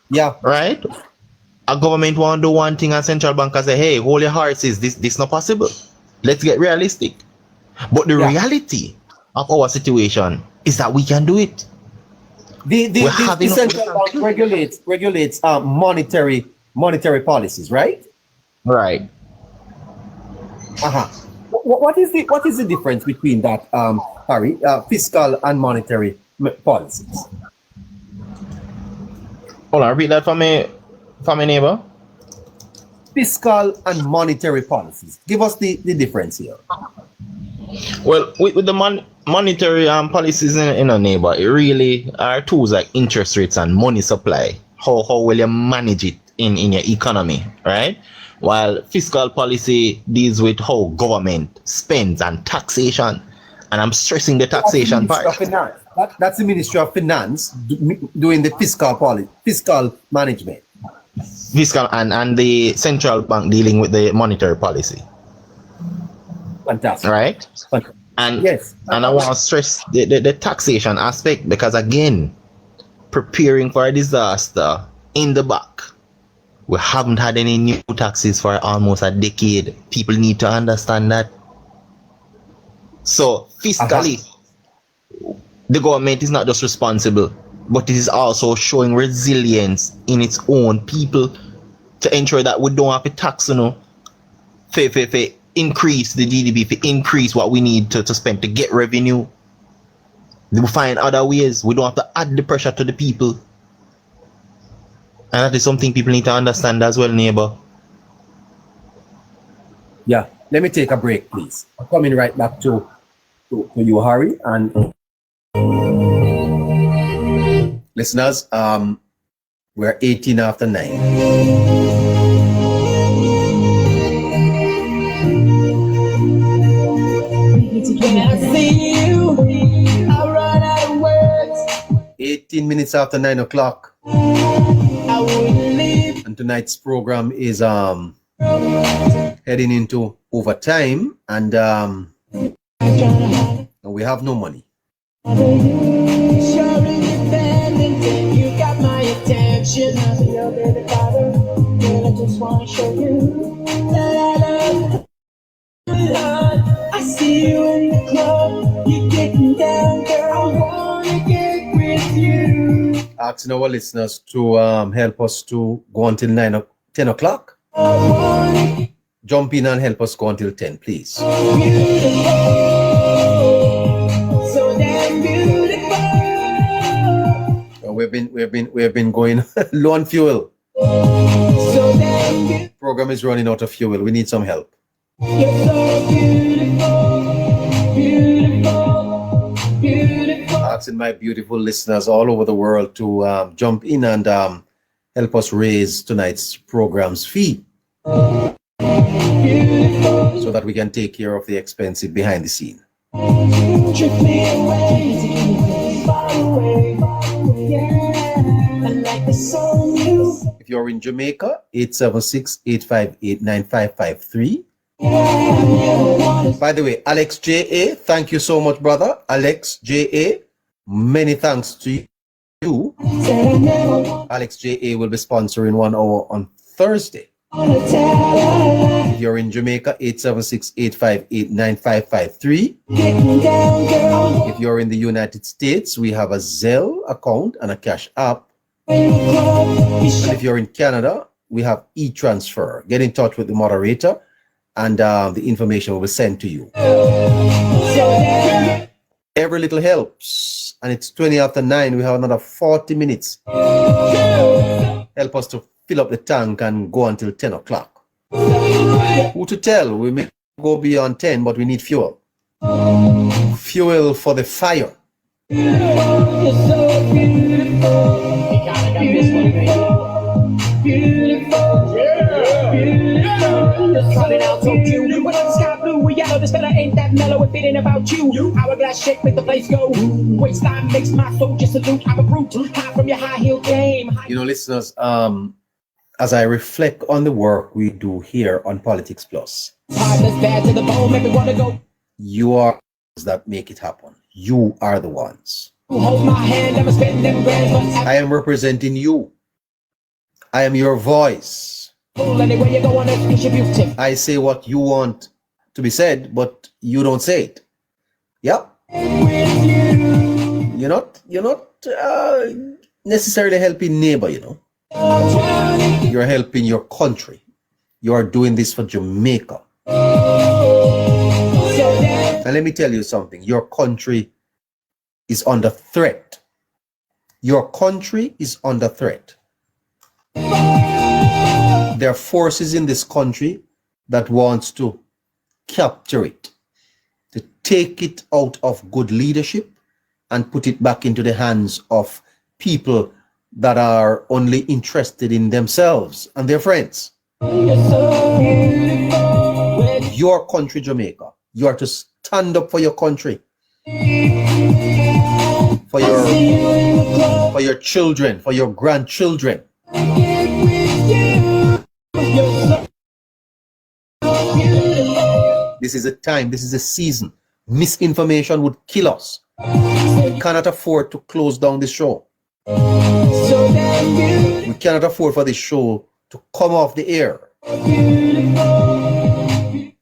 Yeah. Right? A government want to do one thing and central bank say, hey, hold your hearts, is this not possible? Let's get realistic. But the reality of our situation is that we can do it. The central bank regulates monetary policies, right? Right. What is the difference between that, Harry, fiscal and monetary policies? Hold on, repeat that for me, neighbor. Fiscal and monetary policies. Give us the difference here. Well, with the monetary policies in a neighbor, it really are tools like interest rates and money supply. How will you manage it in your economy, right? While fiscal policy deals with how government spends and taxation. And I'm stressing the taxation part. That's the Ministry of Finance doing the fiscal management. Fiscal and the central bank dealing with the monetary policy. Fantastic. Right? And yes. And I want to stress the taxation aspect, because again, preparing for a disaster in the back. We haven't had any new taxes for almost a decade. People need to understand that. So fiscally, the government is not just responsible, but it is also showing resilience in its own people to ensure that we don't have to tax, increase the GDP, increase what we need to spend to get revenue. We find other ways. We don't have to add the pressure to the people. And that is something people need to understand as well, neighbor. Yeah, let me take a break, please. I'm coming right back to you, Harry. And listeners, we're 18 after 9. When I see you, I run out of words. 18 minutes after 9 o'clock. And tonight's program is heading into overtime, and we have no money. You got my attention. I just want to show you that I love you. I see you in the club, you're getting down, girl. I wanna get with you. Asking our listeners to help us to go until 10 o'clock. Jump in and help us go until 10, please. Beautiful, so damn beautiful. We've been going low on fuel. So damn program is running out of fuel. We need some help. You're so beautiful, beautiful, beautiful. Asking my beautiful listeners all over the world to jump in and help us raise tonight's program's fee, so that we can take care of the expensive behind the scene. If you're in Jamaica, 876-858-9553. By the way, Alex J.A., thank you so much, brother. Alex J.A., many thanks to you. Alex J.A. will be sponsoring 1 hour on Thursday. If you're in Jamaica, 876-858-9553. If you're in the United States, we have a Zelle account and a Cash App. And if you're in Canada, we have e-transfer. Get in touch with the moderator, and the information will be sent to you. Every little helps, and it's 20 after 9. We have another 40 minutes. Help us to fill up the tank and go until 10 o'clock. Who to tell? We may go beyond 10, but we need fuel. Fuel for the fire. You're so beautiful. You gotta got this one, baby. Beautiful. Yeah. Beautiful. You're coming out so cute. When the sky blue, we yellow. This better ain't that mellow. If it ain't about you. Hourglass shake, make the place go. Waistline makes my soul just salute. I'm a brute. High from your high heel game. You know, listeners, as I reflect on the work we do here on Politics Plus, Bad to the bone, make me wanna go. you are that make it happen. You are the ones. Hold my hand, never spend them grands, but I am representing you. I am your voice. anywhere you go on it, you should be tipped. I say what you want to be said, but you don't say it. Yep. You're not necessarily helping neighbor, you know. You're helping your country. You are doing this for Jamaica. And let me tell you something. Your country is under threat. Your country is under threat. There are forces in this country that wants to capture it, to take it out of good leadership and put it back into the hands of people that are only interested in themselves and their friends. Your country, Jamaica. You are to stand up for your country, for your children, for your grandchildren. This is a time, this is a season. Misinformation would kill us. We cannot afford to close down this show. We cannot afford for this show to come off the air.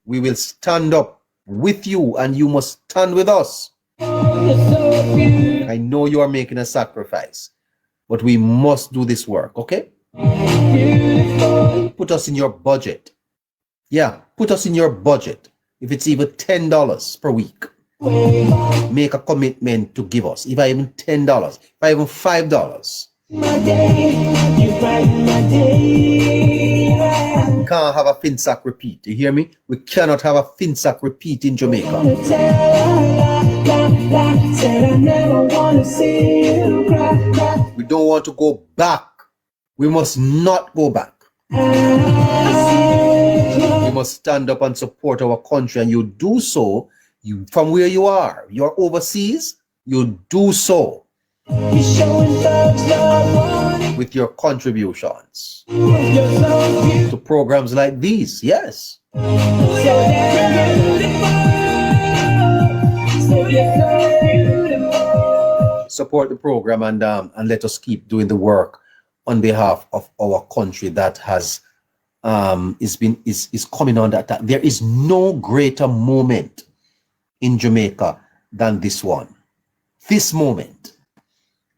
We will stand up with you and you must stand with us. I know you are making a sacrifice, but we must do this work, okay? Put us in your budget. Yeah, put us in your budget. If it's even $10 per week, make a commitment to give us. If I even $10, if I even $5. Can't have a FinSac repeat. You hear me? We cannot have a FinSac repeat in Jamaica. We don't want to go back. We must not go back. We must stand up and support our country, and you do so from where you are. You're overseas, you do so with your contributions to programs like these. Yes. Support the program and let us keep doing the work on behalf of our country that has is coming under attack. There is no greater moment in Jamaica than this one. This moment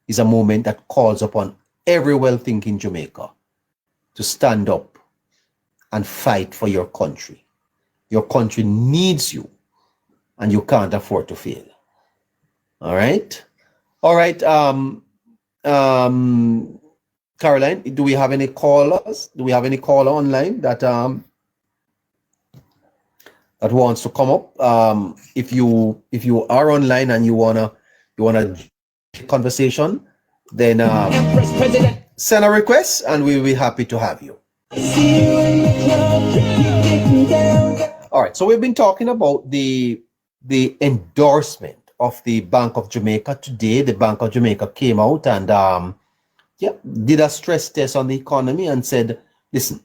is a moment that calls upon every well-thinking Jamaica to stand up and fight for your country. Your country needs you, and you can't afford to fail. All right? All right. Caroline, do we have any callers? Do we have any caller online that wants to come up? If you are online and you wanna conversation, then send a request and we'll be happy to have you. All right, so we've been talking about the endorsement of the Bank of Jamaica today. The Bank of Jamaica came out and did a stress test on the economy and said, listen,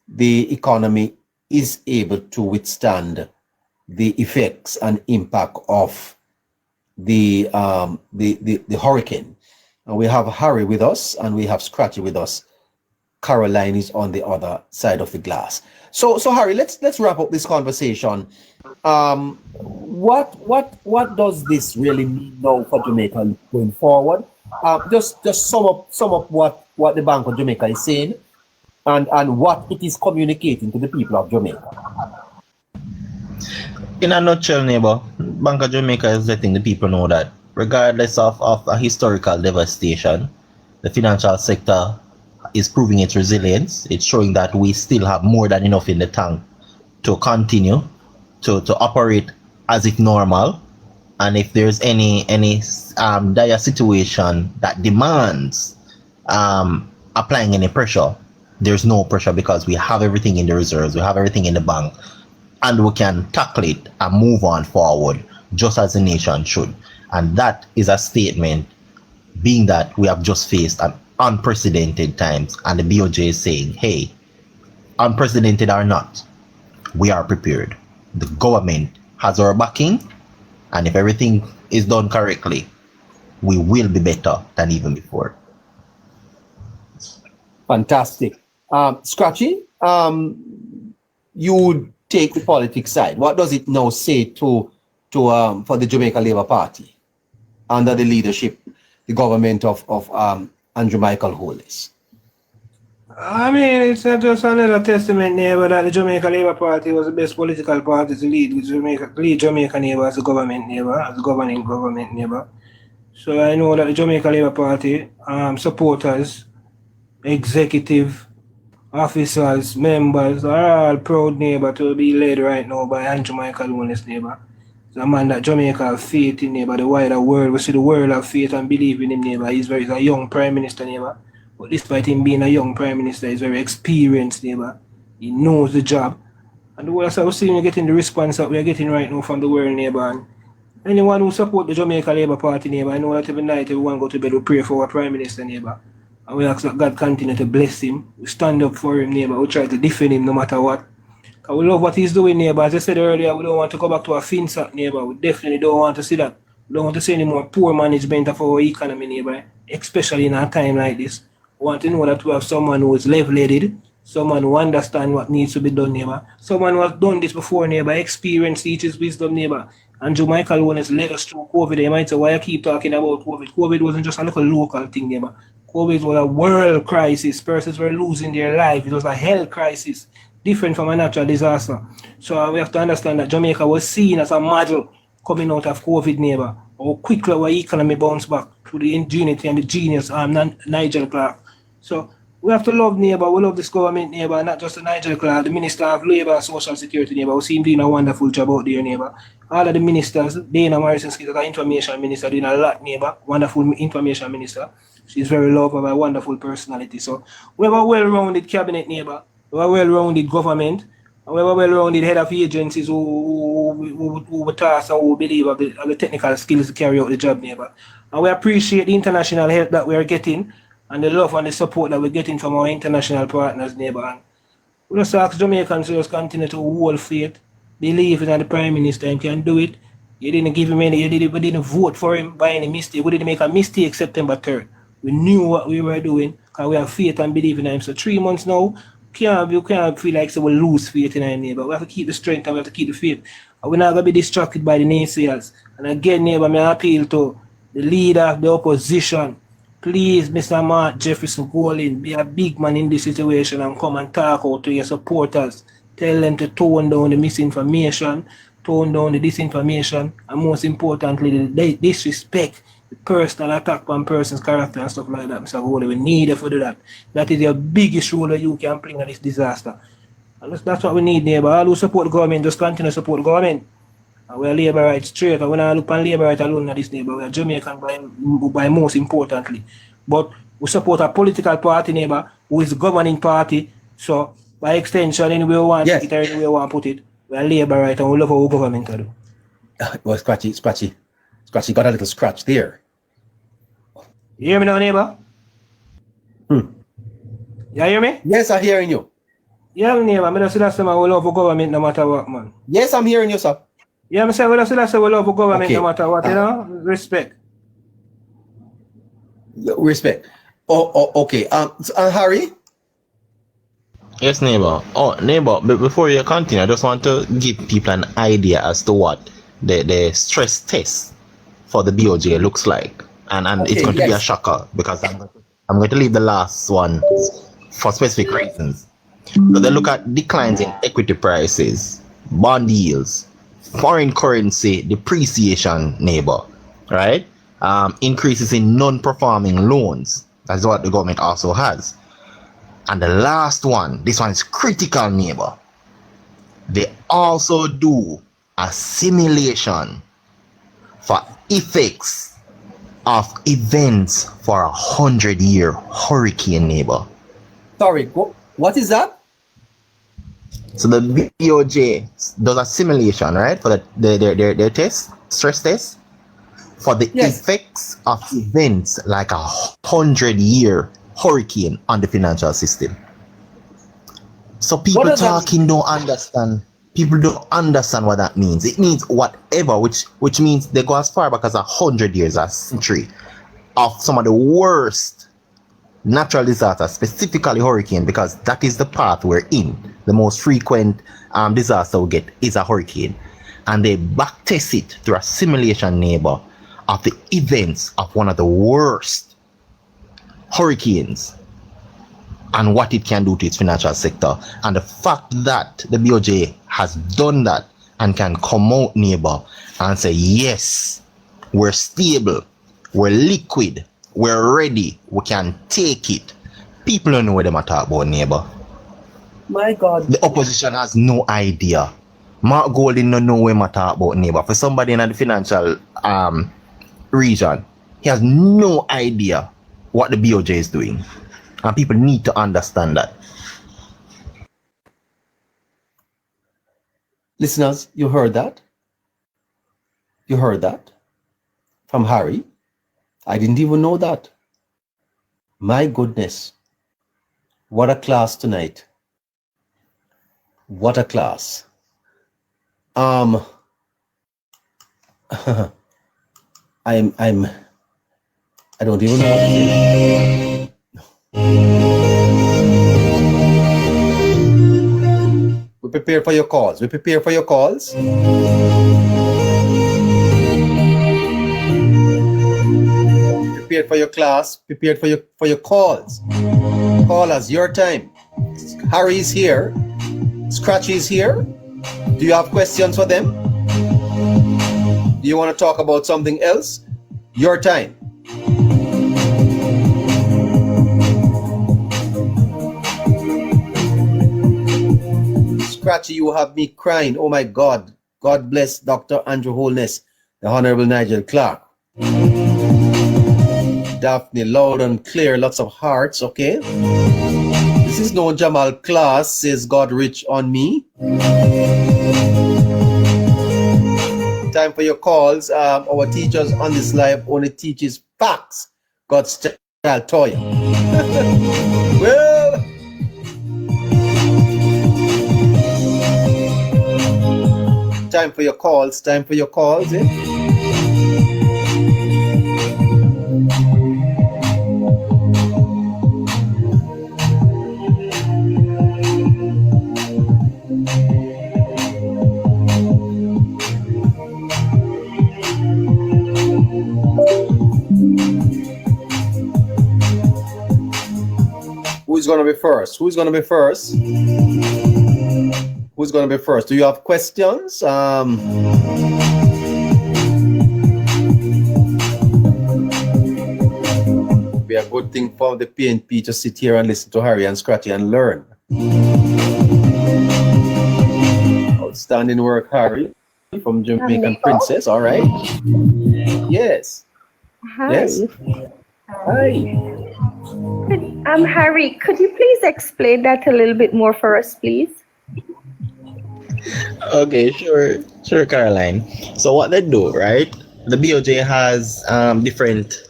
the economy is able to withstand the effects and impact of the hurricane. And we have Harry with us and we have Scratchy with us. Caroline is on the other side of the glass. So Harry, let's wrap up this conversation. What does this really mean now for Jamaica going forward? Just sum up what the Bank of Jamaica is saying and what it is communicating to the people of Jamaica. In a nutshell, neighbor, Bank of Jamaica is letting the people know that regardless of a historical devastation, the financial sector is proving its resilience. It's showing that we still have more than enough in the tank to continue to operate as if normal. And if there's any dire situation that demands applying any pressure, there's no pressure because we have everything in the reserves, we have everything in the bank, and we can tackle it and move on forward just as the nation should. And that is a statement, being that we have just faced an unprecedented times, and the BOJ is saying, hey, unprecedented or not, we are prepared. The government has our backing, and if everything is done correctly, we will be better than even before. Fantastic. Scratchy, you take the politics side. What does it now say to for the Jamaica Labour Party under the leadership, the government of Andrew Michael Holness? I mean, it's not just another testament neighbor that the Jamaica Labour Party was the best political party to lead Jamaica neighbor as a government neighbor, as a governing government neighbor. So I know that the Jamaica Labour Party supporters, executive officers, members are all proud neighbor to be led right now by Andrew Michael Holness neighbor. It's a man that Jamaica have faith in neighbor, the wider world. We see the world have faith and believe in him neighbor. He's a young prime minister neighbor. But despite him being a young prime minister, he's very experienced neighbor. He knows the job. And that's how we're seeing getting the response that we're getting right now from the world neighbor. And anyone who support the Jamaica Labour Party neighbor, I know that every night everyone go to bed, we pray for our prime minister neighbor. And we ask that God continue to bless him. We stand up for him neighbor. We try to defend him no matter what. Because we love what he's doing neighbor. As I said earlier, we don't want to go back to a FinSac neighbor. We definitely don't want to see that. We don't want to see any more poor management of our economy neighbor, especially in a time like this. We want to know that we have someone who is level-headed, someone who understands what needs to be done, neighbor. Someone who has done this before, neighbor, experienced teaches wisdom, neighbor. Andrew Michael Holness led us through COVID. They might say, why you keep talking about COVID? COVID wasn't just a little local thing, neighbor. COVID was a world crisis. Persons were losing their life. It was a health crisis, different from a natural disaster. So we have to understand that Jamaica was seen as a model coming out of COVID, neighbor. How quickly our economy bounced back through the ingenuity and the genius Nigel Clark. So we have to love neighbor, we love this government neighbor, not just the Nigel Clark, the Minister of Labour and Social Security neighbor, we see him doing a wonderful job out there neighbor. All of the ministers, Dana Morrison-Skidder, the information minister, doing a lot neighbor, wonderful information minister. She's very lovable, a wonderful personality. So we have a well-rounded cabinet neighbor, we have a well-rounded government, and we have a well-rounded head of agencies who task and who believe of the technical skills to carry out the job neighbor. And we appreciate the international help that we are getting, and the love and the support that we're getting from our international partners, neighbor. And we just ask Jamaicans to just continue to hold faith, believe in the Prime Minister and can do it. You didn't give him we didn't vote for him by any mistake. We didn't make a mistake September 3rd. We knew what we were doing because we have faith and believe in him. So 3 months now, you can't feel like we lose faith in our neighbor. We have to keep the strength and we have to keep the faith. And we're not going to be distracted by the naysayers. And again, neighbor, I appeal to the leader of the opposition. Please, Mr. Mark Jefferson, go in, be a big man in this situation and come and talk out to your supporters. Tell them to tone down the misinformation, tone down the disinformation, and most importantly, the disrespect, the personal attack on person's character and stuff like that, Mr. Gowley. We need you to do that. That is your biggest role that you can play in this disaster. And that's what we need, neighbor. All who support the government, just continue to support the government. And we are labor rights straight, and we don't look on labor rights alone in this neighbor. We are Jamaican by most importantly. But we support a political party, neighbor, who is the governing party. So by extension, anywhere we want it, or anywhere we want to put it, we are labor right and we love our government to do. Well, Scratchy got a little scratch there. You hear me now, neighbor? You hear me? Yes, I'm hearing you. Yeah, neighbor. I just say that's why we love our government no matter what, man. Yes, I'm hearing you, sir. Yeah, I say we love our government no matter what, you know? Respect. Respect. Okay. Harry? Yes, neighbor. Oh, neighbor, but before you continue, I just want to give people an idea as to what the stress test for the BOJ looks like. And okay, it's going to be a shocker because I'm going to leave the last one for specific reasons. So they look at declines in equity prices, bond yields, foreign currency depreciation, neighbor, right? Increases in non-performing loans. That's what the government also has. And the last one, this one is critical, neighbor. They also do a simulation for effects of events for 100-year hurricane, neighbor. Sorry, what is that? So the BOJ does a simulation, right, for their test, stress test, for the Yes. effects of events like a 100-year hurricane on the financial system. So people does that talking don't understand. People don't understand what that means. It means whatever, which means they go as far back as 100 years, a century of some of the worst natural disasters, specifically hurricane, because that is the path we're in. The most frequent disaster we get is a hurricane. And they backtest it through a simulation, neighbor, of the events of one of the worst hurricanes and what it can do to its financial sector. And the fact that the BOJ has done that and can come out, neighbor, and say, yes, we're stable, we're liquid, we're ready, we can take it. People don't know what they're talking about, neighbor. My God. The opposition has no idea. Mark Golding don't know what we're talking about, neighbor. For somebody in the financial region, he has no idea what the BOJ is doing. And people need to understand that. Listeners, you heard that? You heard that? From Harry? I didn't even know that. My goodness. What a class tonight. What a class. I don't even know what to say. We prepare for your calls. We prepare for your calls. Prepared for your class. Prepared for your calls. Callers, your time. Harry is here. Scratchy is here. Do you have questions for them? Do you want to talk about something else? Your time. Scratchy, you have me crying. Oh my God. God bless Dr. Andrew Holness, the Honorable Nigel Clark. Daphne, loud and clear, lots of hearts, okay? This is no Jamal class, says God rich on me. Time for your calls. Our teachers on this live only teaches facts. God's style toya. Well, time for your calls. Time for your calls, eh? Who's going to be first? Who's going to be first? Who's going to be first? Do you have questions? Be a good thing for the PNP to sit here and listen to Harry and Scratchy and learn. Outstanding work, Harry, from Jamaican Princess. All right. Yes. Hi. Yes. Hi. Harry, could you please explain that a little bit more for us, please? Okay, sure, Caroline. So what they do, right? The BOJ has different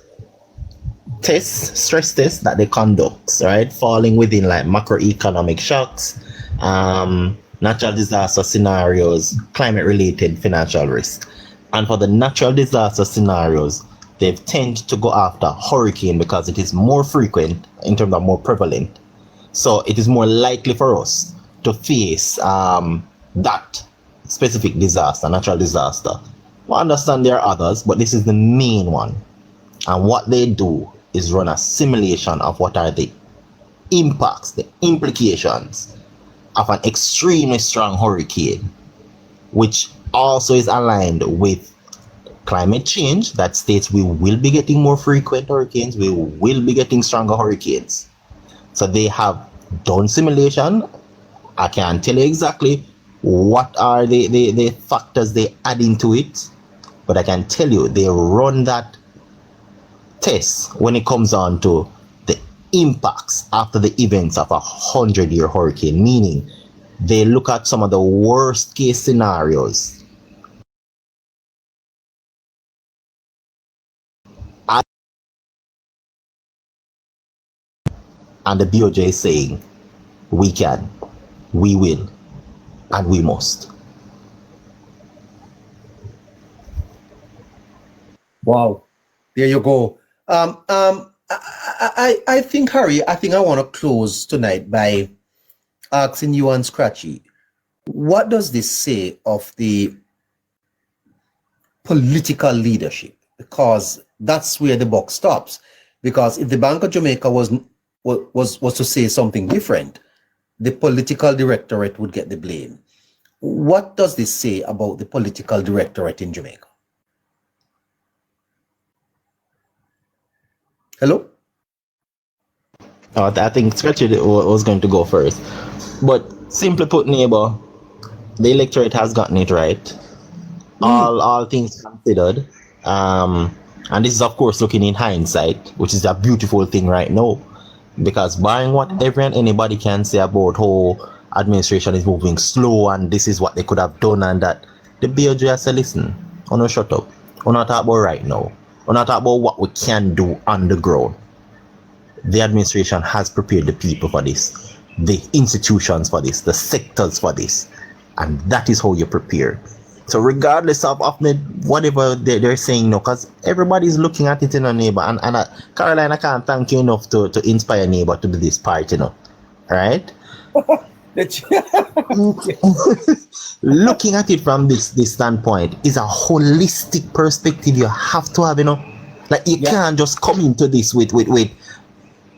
tests, stress tests that they conduct, right? Falling within like macroeconomic shocks, natural disaster scenarios, climate-related financial risk. And for the natural disaster scenarios, they tend to go after hurricane because it is more frequent in terms of more prevalent. So it is more likely for us to face that specific disaster, natural disaster. I understand there are others, but this is the main one. And what they do is run a simulation of what are the impacts, the implications of an extremely strong hurricane, which also is aligned with climate change that states we will be getting more frequent hurricanes, we will be getting stronger hurricanes. So they have done simulation. I can't tell you exactly what are the factors they add into it, But I can tell you, they run that test when it comes on to the impacts after the events of a 100-year hurricane, meaning they look at some of the worst case scenarios. And the BOJ is saying, we can, we will, and we must. Wow, there you go. I think, Harry, I want to close tonight by asking you and Scratchy, what does this say of the political leadership? Because that's where the buck stops. Because if the Bank of Jamaica was to say something different, the political directorate would get the blame. What does this say about the political directorate in Jamaica? Hello? I think Scratchy was going to go first. But simply put, neighbor, the electorate has gotten it right. All things considered. And this is, of course, looking in hindsight, which is a beautiful thing right now. Because barring what everyone anybody can say about how administration is moving slow and this is what they could have done and that, the BOJ has said, listen, no shut up. We're not talking about right now. We're not talking about what we can do on the ground. The administration has prepared the people for this, the institutions for this, the sectors for this, and that is how you prepare. So regardless of whatever they're saying now, because everybody's looking at it in a neighbor, and Caroline, I can't thank you enough to inspire neighbor to do this part, you know, right? Looking at it from this standpoint is a holistic perspective you have to have, you know. Like you can't just come into this with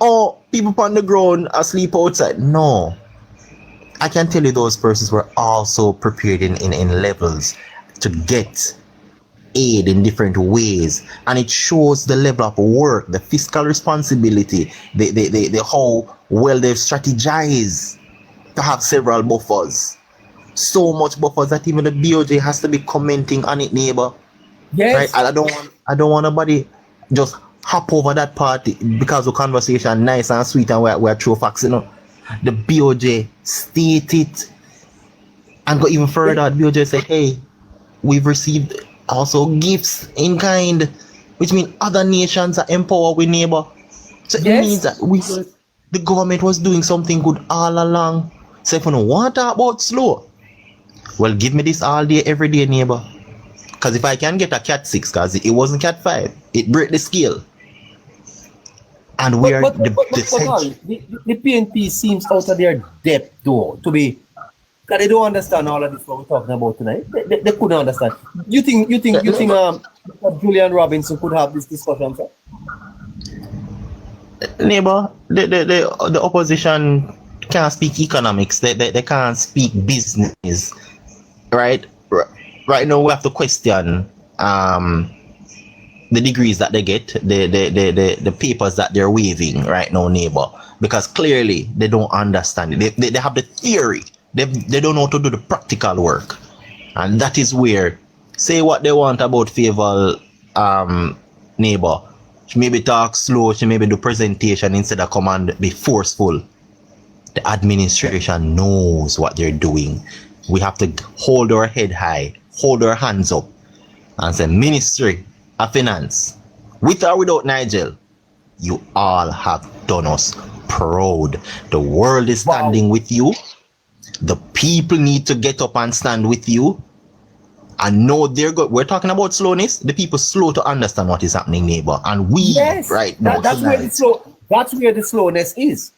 oh, people on the ground asleep outside. No. I can tell you those persons were also prepared in levels to get aid in different ways, and it shows the level of work, the fiscal responsibility, the how well they've strategized to have several buffers. So much buffers that even the BOJ has to be commenting on it, neighbor. Yes. Right? I don't want nobody just hop over that part because the conversation nice and sweet and we're true facts, you know. The BOJ stated and go even further. The BOJ said, hey, we've received also gifts in kind, which means other nations are empowered with neighbor. So it means that the government was doing something good all along. So if you don't want to talk about slow, well, give me this all day, every day, neighbor. Because if I can get a Cat 6, because it wasn't Cat 5, it break the scale. And we are the PNP seems out of their depth, though, to be that they don't understand all of this what we're talking about tonight. They couldn't understand. You think Julian Robinson could have this discussion, sir? Neighbor, the opposition can't speak economics. They can't speak business, right? Right now we have to question the degrees that they get, the papers that they're waving right now, neighbor, because clearly they don't understand it. They have the theory, they don't know how to do the practical work, and that is where say what they want about favor neighbor. She maybe talk slow, she maybe do presentation instead of come and be forceful. The administration knows what they're doing. We have to hold our head high, hold our hands up, and say, Ministry of Finance, with or without Nigel, you all have done us proud. The world is standing with you. The people need to get up and stand with you. And know they're good. We're talking about slowness. The people slow to understand what is happening, neighbor. And we right now. That's where the slowness is.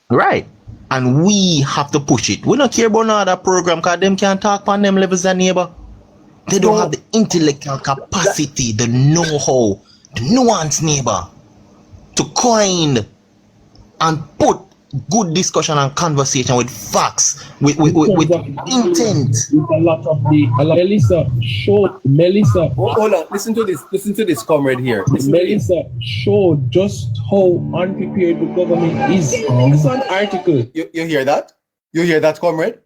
Right. And we have to push it. We don't care about another program because them can't talk on them levels, neighbor. They don't have the intellectual capacity, the know-how, the nuance, neighbor, to coin and put good discussion and conversation with facts, with intent. Melissa. Hold on, listen to this comrade here. Melissa showed just how unprepared the government is. It's an article. You hear that? You hear that, comrade?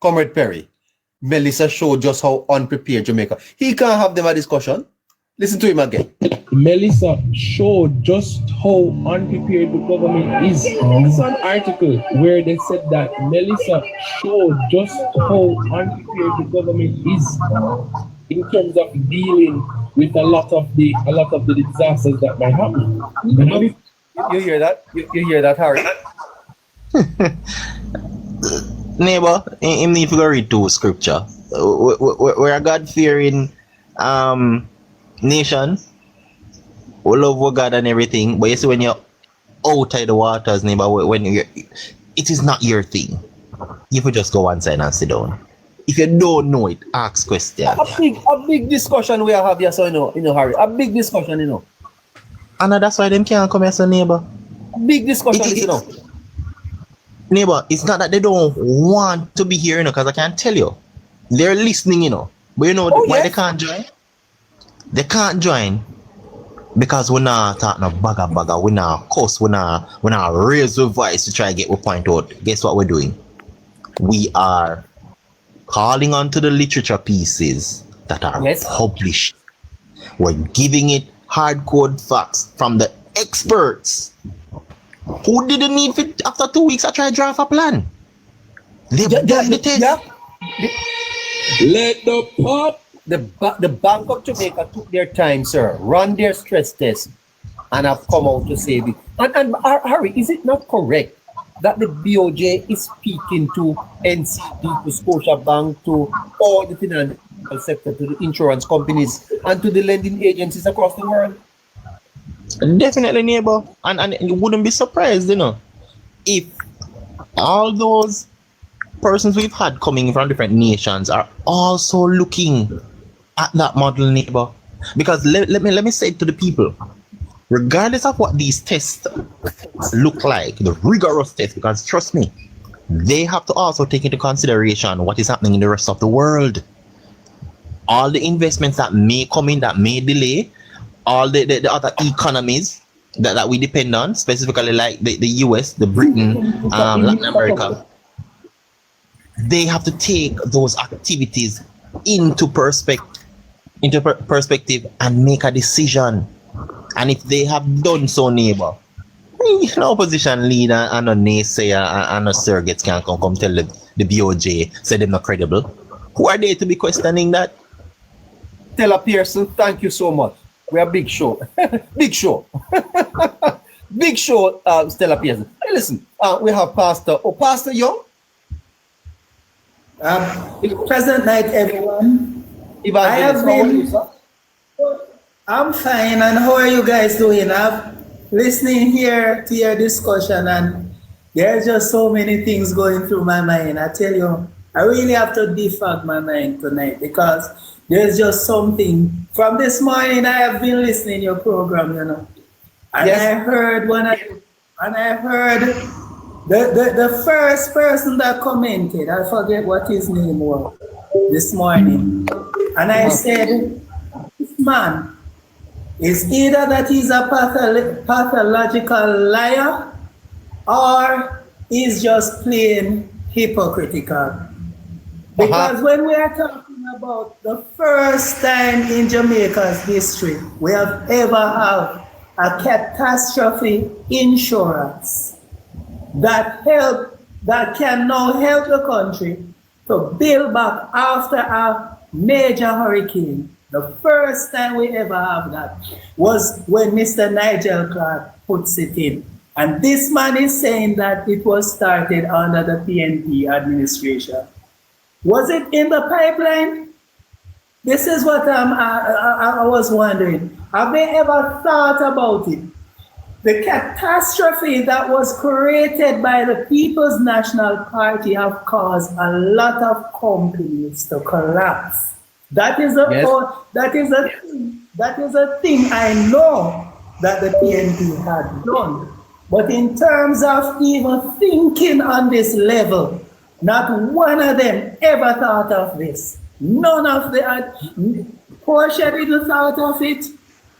Comrade Perry. Melissa showed just how unprepared Jamaica. He can't have them a discussion. Listen to him again. Melissa showed just how unprepared the government is. It's an article where they said that Melissa showed just how unprepared the government is in terms of dealing with a lot of the disasters that might happen. You hear that? You hear that, Harry? Neighbor, him need to go read to scripture. We're a God-fearing nation. We love our God and everything. But you see, when you're outside the waters, neighbor, it is not your thing. You could just go one side and sit down. If you don't know it, ask questions. A big discussion we have here, so you know, Harry. A big discussion, you know. And that's why them can't come here, so neighbor. A big discussion, you know. Neighbor, it's not that they don't want to be here, you know, because I can tell you, they're listening, you know. But you know why they can't join? They can't join because we're not talking no bagger. We're not cuss. We're not raise the voice to try to get a point out. Guess what we're doing? We are calling on to the literature pieces that are published. We're giving it hardcore facts from the experts. Who didn't need it after 2 weeks? I tried to draft a plan. They've done the test. Let the pop. The Bank of Jamaica took their time, sir, run their stress test, and have come out to say it. And Harry, is it not correct that the BOJ is speaking to NCD, to Scotiabank, to all the financial sector, to the insurance companies, and to the lending agencies across the world? Definitely, neighbor. And you wouldn't be surprised, you know, if all those persons we've had coming from different nations are also looking at that model, neighbor. Because let me say it to the people, regardless of what these tests look like, the rigorous tests, because trust me, they have to also take into consideration what is happening in the rest of the world. All the investments that may come in, that may delay, all the other economies that we depend on, specifically like the US, the Britain, Latin America, they have to take those activities into perspective and make a decision. And if they have done so, neighbor, no opposition leader and a naysayer and a surrogates can come tell the BOJ, say they're not credible. Who are they to be questioning that? Stella Pearson, thank you so much. We are big show. Big show. Big show, Stella Pearson. Hey, listen, we have Pastor Young. Pleasant night, everyone. I have been. I'm fine, and how are you guys doing? I'm listening here to your discussion, and there's just so many things going through my mind. I tell you, I really have to defog my mind tonight because there's just something. From this morning, I have been listening to your program, you know, and I heard the first person that commented, I forget what his name was this morning. And I said, this man is either that he's a pathological liar or he's just plain hypocritical. Because when we are talking about the first time in Jamaica's history, we have ever had a catastrophe insurance that can now help the country to build back after a major hurricane. The first time we ever have that was when Mr. Nigel Clark puts it in. And this man is saying that it was started under the PNP administration. Was it in the pipeline? This is what I was wondering. Have they ever thought about it? The catastrophe that was created by the People's National Party have caused a lot of companies to collapse. That is a thing I know that the PNP had done. But in terms of even thinking on this level, not one of them ever thought of this. None of the Portia didn't thought of it.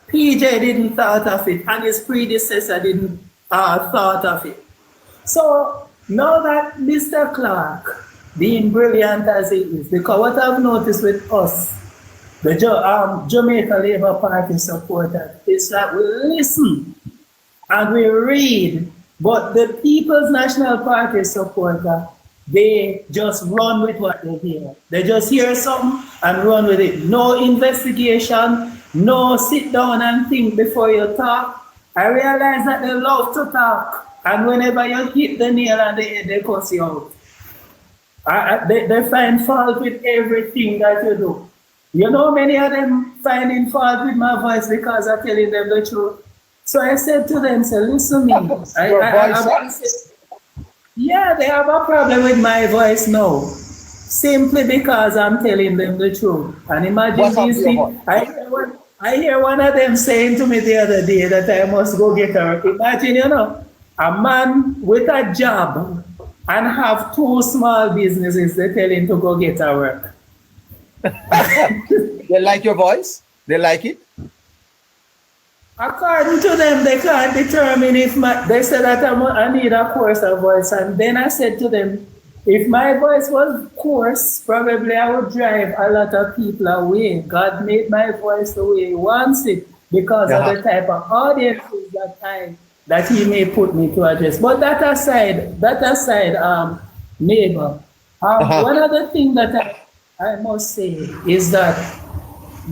PJ didn't thought of it, and his predecessor didn't thought of it. So now that Mr. Clark being brilliant as he is. Because what I've noticed with us, the Jamaica Labour Party supporters, is that we listen and we read, but the People's National Party supporter, they just run with what they hear. They just hear something and run with it. No investigation, no sit down and think before you talk. I realize that they love to talk, and whenever you hit the nail on the head, they cuss you out. They find fault with everything that you do. You know, many of them finding fault with my voice because I'm telling them the truth. So I said to them, say, listen to me. Yeah, they have a problem with my voice now, simply because I'm telling them the truth. And imagine these things. I hear one of them saying to me the other day that I must go get her. Imagine, you know, a man with a job and have 2 small businesses, they tell him to go get her work. They like your voice? They like it? According to them, they can't determine if they said that I need a coarse voice. And then I said to them, if my voice was coarse, probably I would drive a lot of people away. God made my voice the way he wants it because of the type of audiences that he may put me to address. But that aside, neighbor, one other thing that I must say is that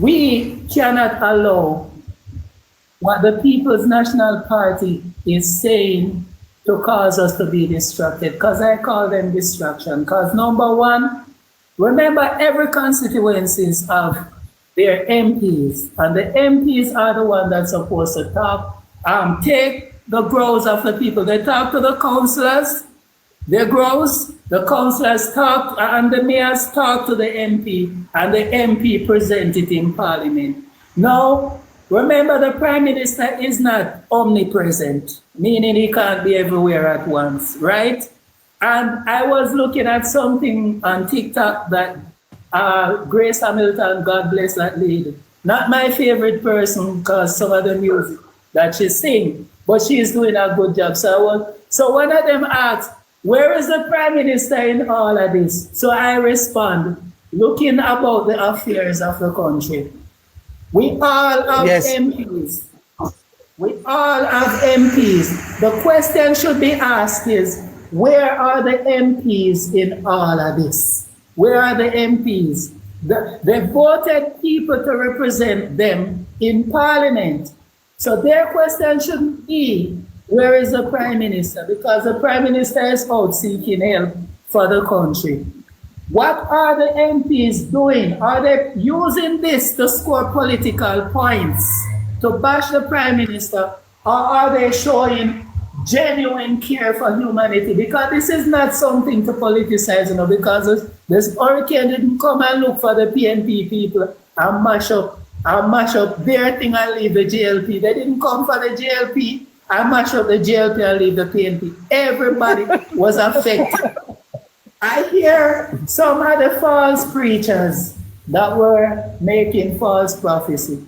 we cannot allow what the People's National Party is saying to cause us to be distracted, because I call them distraction. Because number one, remember every constituencies of their MPs, and the MPs are the ones that's supposed to talk, take the growls of the people. They talk to the councillors, they growls, the councillors talk, and the mayors talk to the MP, and the MP present it in Parliament. Now, remember, the Prime Minister is not omnipresent, meaning he can't be everywhere at once, right? And I was looking at something on TikTok that Grace Hamilton, God bless that lady, not my favorite person because some of the music that she sings, but she's doing a good job. So one of them asked, where is the Prime Minister in all of this? So I respond, looking about the affairs of the country. We all have MPs. We all have MPs. The question should be asked is, where are the MPs in all of this? Where are the MPs? They voted people to represent them in Parliament. So their question shouldn't be, where is the Prime Minister? Because the Prime Minister is out seeking help for the country. What are the MPs doing? Are they using this to score political points, to bash the Prime Minister, or are they showing genuine care for humanity? Because this is not something to politicize, you know, because this hurricane didn't come and look for the PNP people and mash up their thing and leave the JLP. They didn't come for the JLP and mash up the JLP and leave the PNP. Everybody was affected. I hear some of the false preachers that were making false prophecy.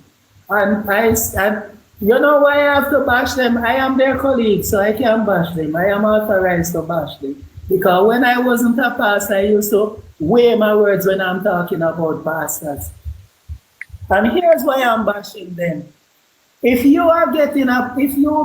And you know why I have to bash them? I am their colleague, so I can bash them. I am authorized to bash them. Because when I wasn't a pastor, I used to weigh my words when I'm talking about pastors. And here's why I'm bashing them. If you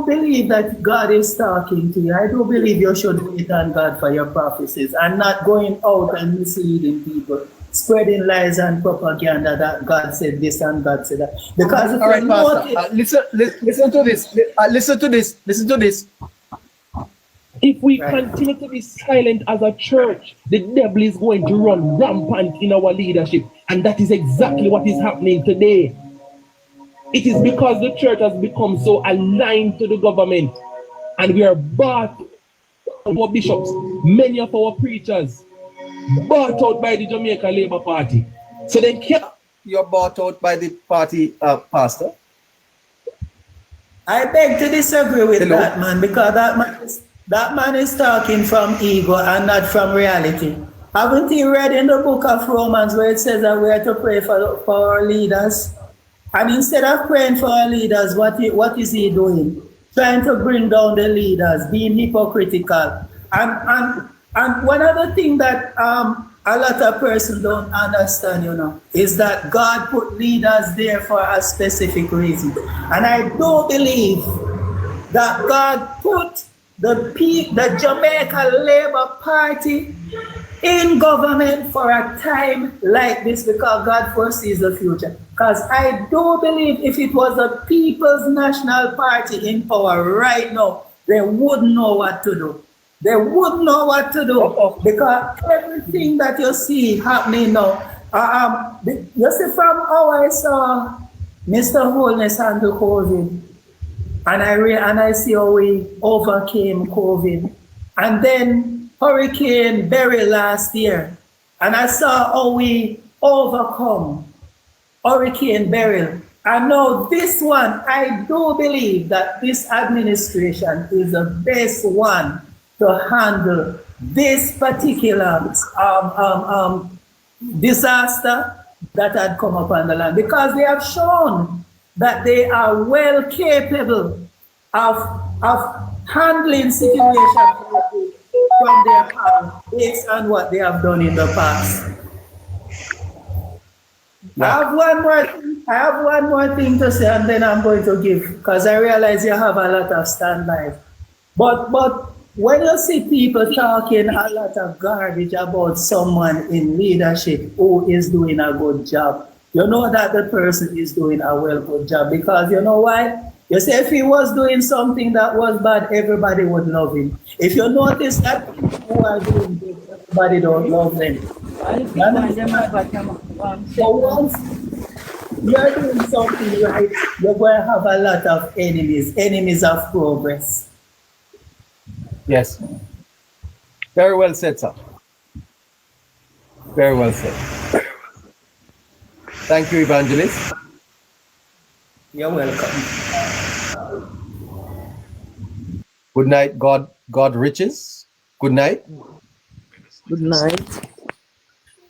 believe that God is talking to you, I do believe you should wait on God for your prophecies and not going out and misleading people, spreading lies and propaganda that God said this and God said that. Because all right, Pastor, listen to this. Listen to this. If we continue to be silent as a church, the devil is going to run rampant in our leadership. And that is exactly what is happening today. It is because the church has become so aligned to the government, and we are bought, our bishops, many of our preachers, bought out by the Jamaica Labour Party. So they can't. You're bought out by the party, Pastor? I beg to disagree with that man, because that man is talking from ego and not from reality. Haven't you read in the book of Romans where it says that we are to pray for our leaders? And instead of praying for our leaders, what is he doing? Trying to bring down the leaders, being hypocritical. And And one other thing that a lot of persons don't understand, is that God put leaders there for a specific reason. And I do believe that God put the Jamaica Labour Party in government for a time like this because God foresees the future. Because I do believe if it was the People's National Party in power right now, they wouldn't know what to do. They wouldn't know what to do because everything that you see happening now, you see from how I saw Mr. Holness handle COVID, and I see how we overcame COVID, and then Hurricane Berry last year, and I saw how we overcome Hurricane Beryl. And now this one, I do believe that this administration is the best one to handle this particular disaster that had come upon the land, because they have shown that they are well capable of handling situations from their past based on what they have done in the past. I have one more thing to say, and then I'm going to give, because I realize you have a lot of standby. But when you see people talking a lot of garbage about someone in leadership who is doing a good job, you know that the person is doing a good job, because you know why? You say if he was doing something that was bad, everybody would love him. If you notice that people who are doing good, everybody don't love them. So once you're doing something right, you're going to have a lot of enemies of progress. Yes. Very well said, sir. Very well said. Thank you, Evangelist. You're welcome. Good night, God riches. Good night. Good night.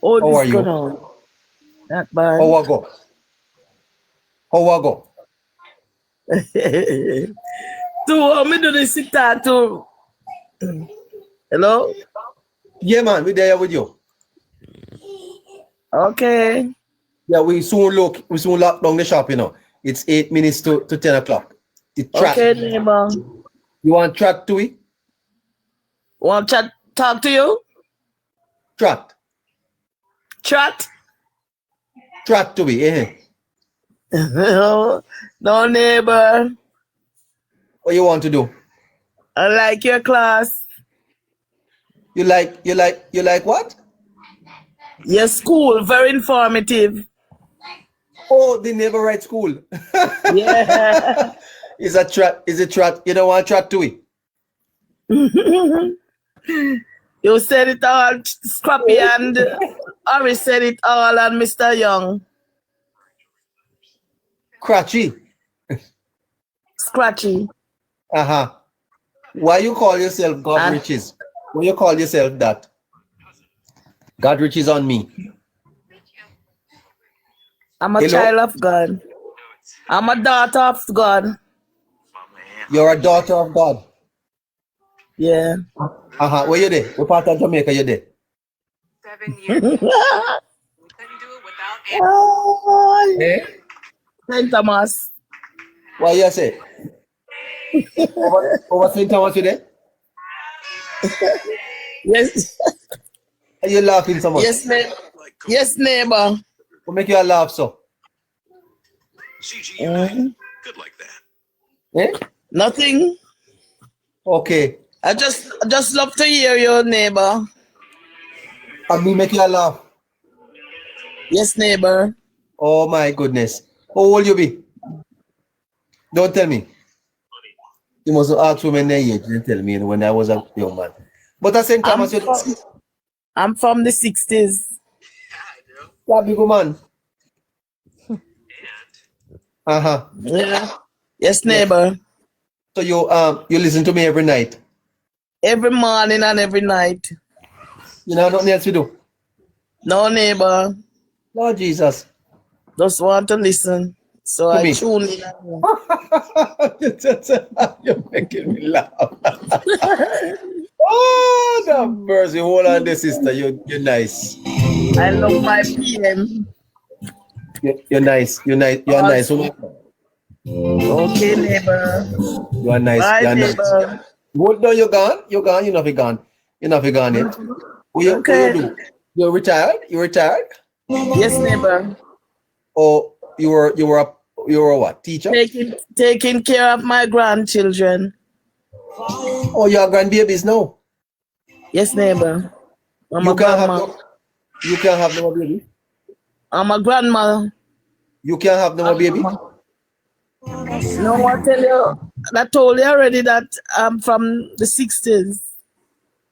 Oh, How are you? Not bad. How I go? How I go? To me do this to. Hello? Yeah, man, we're there with you. Okay. Yeah, we soon lock down the shop, It's 8 minutes to 10 o'clock. Okay, neighbor. You want chat to it? Want chat talk to you? Chat. Chat? Chat to it, No, neighbor. What you want to do? I like your class. You like what? Your school, very informative. Oh, the neighborhood school. Yeah. Is it chat? You don't want chat to it? You said it all, Scrappy, and Ari said it all, and Mr. Young. Scratchy. Scratchy. Uh-huh. Why you call yourself God riches? Why you call yourself that? God riches on me. I'm a child of God. I'm a daughter of God. You're a daughter of God. Yeah. Uh-huh. Where you there? What part of Jamaica you there? 7 years. We couldn't do it without Eh? St. Thomas. What you say? over St. Thomas you there? Yes. Are you laughing so much? Yes, neighbor. Yes, neighbor. What make you laugh so? Good like that. Eh? Nothing. Okay. I just love to hear your neighbor. And me make you laugh? Yes, neighbor. Oh my goodness. How old you be? Don't tell me. You must ask women their age. Didn't tell me when I was a young man. But at St. Thomas, I'm from the 60s. Yeah, big man. Uh-huh. Yeah. Yes, neighbor. So you listen to me every night? Every morning and every night. You know nothing else to do? No, neighbor. Lord Jesus. Just want to listen. So To I me. tune in. You're making me laugh. Oh, the mercy. Hold on there, sister. You're nice. I love my PM. You're nice. You're nice. You're nice. Okay, neighbor. You're nice. Bye, You're neighbor. nice. What? No, you're gone. You're gone. You're not gone. You're not gone yet. What you do? You're retired. You retired? Yes, neighbor. Oh, you were what? Teacher? Taking care of my grandchildren. Oh, you are grandbabies now? Yes, neighbor. You can't have no more baby? I'm a grandma. You can't have no more baby? No, I tell you, I told you already that I'm from the 60s.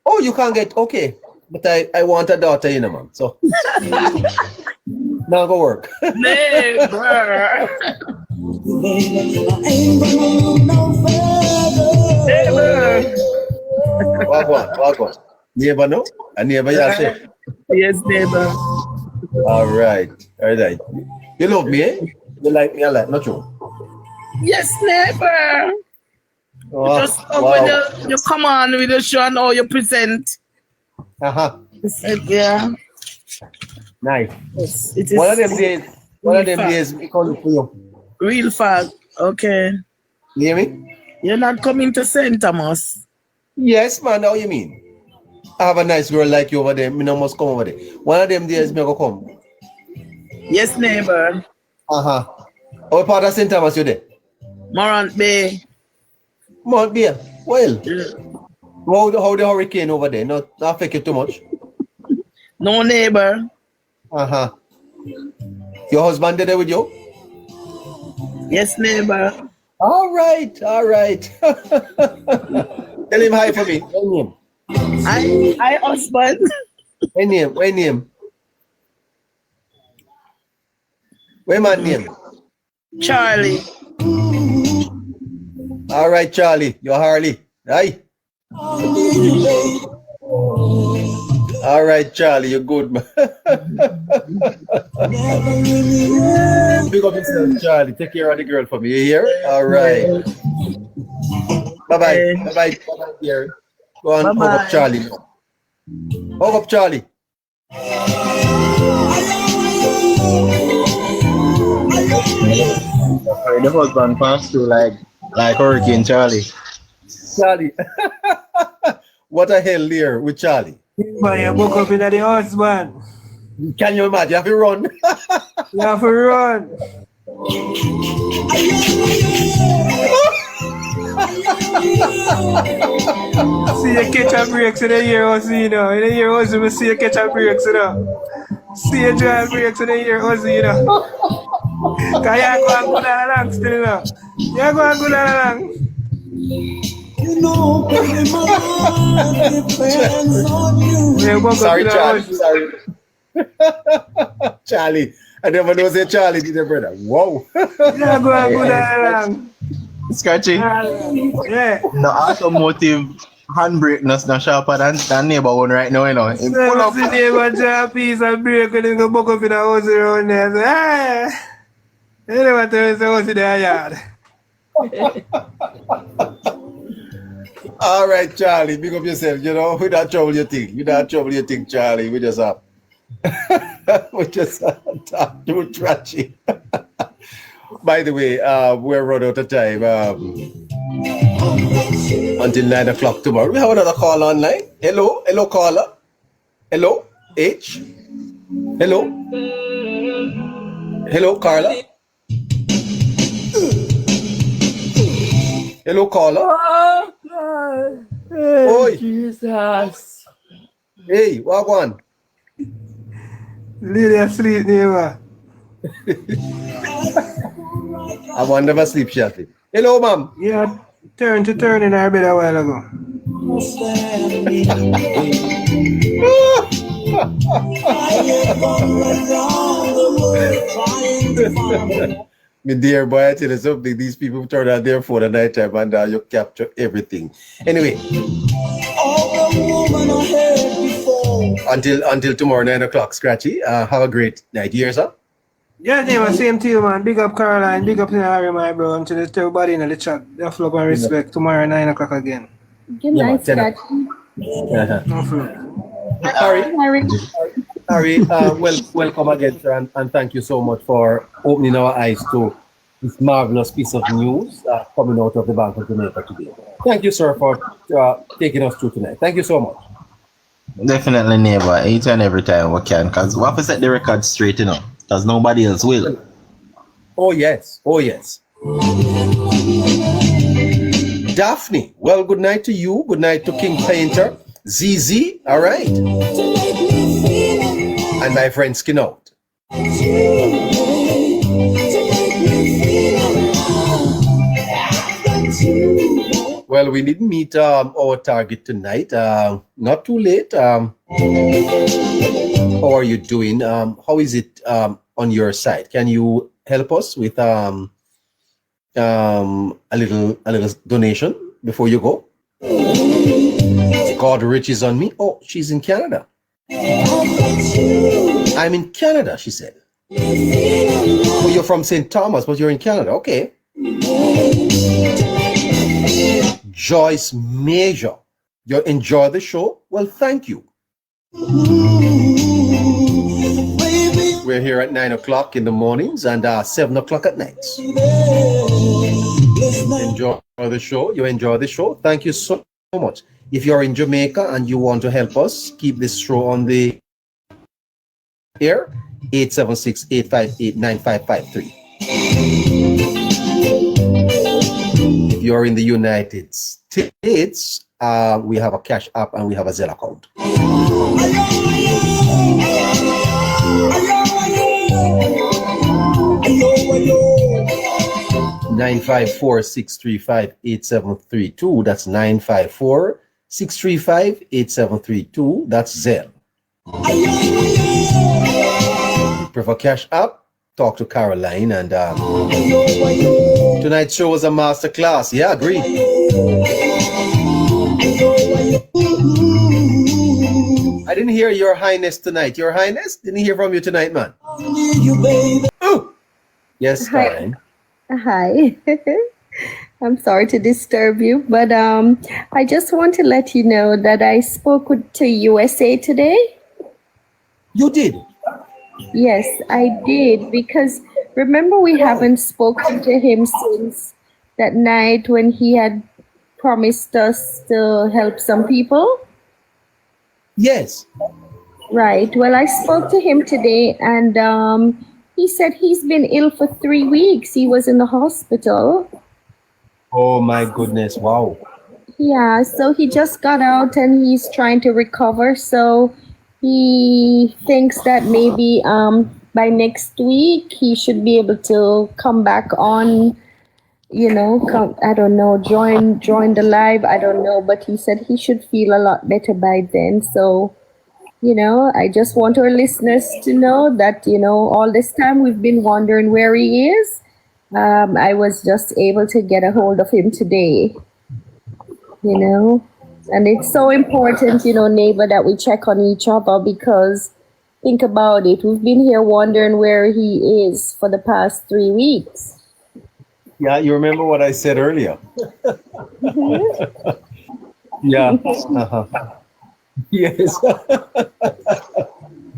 Oh, you can't get, okay. But I want a daughter, you know, man. So, now go work. Neighbor. Walk on. Neighbor, no? A neighbor, you say? Yes, neighbor. All right. You love me, eh? You like me a lot, not true? Yes, neighbor. Oh, just when you come on with the show and how you present. Yeah. Nice. Yes, it is. One of them days, we call it for you. Real fact. Okay. You hear me? You're not coming to St. Thomas. Yes, man. How you mean? I have a nice girl like you over there. Me no must come over there. One of them days, me go come. Yes, neighbor. What part of St. Thomas you there? Morant Bay. Mount Bay. Well, how the hurricane over there? Not affect you too much? No, neighbor. Your husband there with you? Yes, neighbor. All right. Tell him hi for me. What name? Hi, husband. What name? Where my name? Charlie. All right, Charlie. You're Harley. Hi. All right, Charlie. You're good, man. Big up yourself, Charlie. Take care of the girl for me. You hear? All right. Bye-bye. Bye-bye, dear. Go on, hug up Charlie. Hug up Charlie. The husband passed through like Hurricane Charlie. What a hell there with Charlie. Man, you woke up in the husband. Can you imagine? You have to run. You have to run. See you catch a breaks in the year also, you know. In the year also, we see you catch a breaks, you know. See you drive breaks in the year also, you know. Because you go and go along still, you know. You go and go along. You know, baby, my life depends on you. Sorry, Charlie. I never know say Charlie did a brother. Whoa. Yeah, go and go along. Scratchy. Yeah. The automotive handbrake is not sharper than neighbor one right now, you know. So pull up. The neighbor drop a piece of brake and then go buck up in the house around there. So, you never tell us the house in the yard. All right, Charlie, big up yourself. You know, without trouble you think. Charlie. We just have talk too trashy. By the way, we're run out of time until 9 o'clock tomorrow. We have another call online. Hello, caller. Hello, H. Hello, Carla. Hello, caller. Oi. Jesus. Hey, what one? Lady asleep, neighbor. I want never sleep, Shafi. Hello, ma'am. Yeah, turn in our bed a while ago. My dear boy, I tell you something. These people turn on their phone at night time and you capture everything. Anyway, until tomorrow 9 o'clock, Scratchy. Have a great night. You hear, sir? Yeah, neighbor, same to you, man. Big up Caroline, big up Harry, my bro. Until everybody in the chat. Love and respect. Tomorrow 9 o'clock again. Good night, Scratchy. Harry, welcome again, sir, and thank you so much for opening our eyes to this marvelous piece of news coming out of the Bank of Jamaica today. Thank you, sir, for taking us through tonight. Thank you so much. Definitely, neighbor. Each and every time we can, because we have to set the record straight, you know, because nobody else will. Oh, yes. Oh, yes. Daphne, well, good night to you. Good night to King Painter. ZZ, all right. And my friend Skin Out. Well, we didn't meet our target tonight. Not too late. How are you doing? How is it on your side? Can you help us with a little donation before you go? God riches on me. Oh, she's in Canada. I'm in Canada, she said. Oh, you're from St. Thomas, but you're in Canada. Okay. Joyce Major, you enjoy the show? Well, thank you. We're here at 9 o'clock in the mornings and 7 o'clock at nights. Enjoy the show. You enjoy the show. Thank you so much. If you're in Jamaica and you want to help us keep this show on the air, 876-858-9553. If you're in the United States, we have a Cash App and we have a Zelle account. 954-635-8732. That's 954-635-8732. That's Zelle. Prefer Cash App? Talk to Caroline. And tonight's show was a master class. Yeah, agree. I didn't hear Your Highness tonight. Your Highness? Didn't hear from you tonight, man. Ooh. Yes, Caroline. Hi. I'm sorry to disturb you, but I just want to let you know that I spoke to USA today. You did? Yes, I did, because remember we haven't spoken to him since that night when he had promised us to help some people? Yes. Right. Well, I spoke to him today and he said he's been ill for 3 weeks. He was in the hospital. Oh my goodness. Wow. Yeah, so he just got out and he's trying to recover. So he thinks that maybe by next week he should be able to come back on, I don't know, join the live. I don't know, but he said he should feel a lot better by then. So, I just want our listeners to know that, all this time we've been wondering where he is. I was just able to get a hold of him today, and it's so important, neighbor, that we check on each other, because think about it. We've been here wondering where he is for the past 3 weeks. Yeah, you remember what I said earlier? Yeah. Uh-huh. Yes.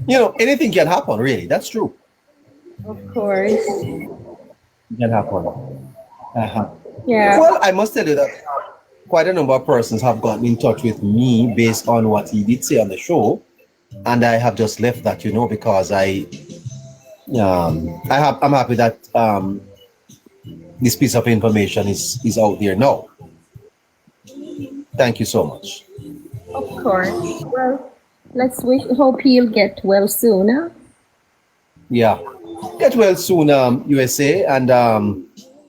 Anything can happen, really. That's true. Of course. It can happen. Uh-huh. Yeah. Well, I must tell you that quite a number of persons have gotten in touch with me based on what he did say on the show, and I have just left that, because I'm happy that this piece of information is out there now. Thank you so much. Of course. Well, hope he'll get well soon, huh? Yeah. Get well soon, USA, and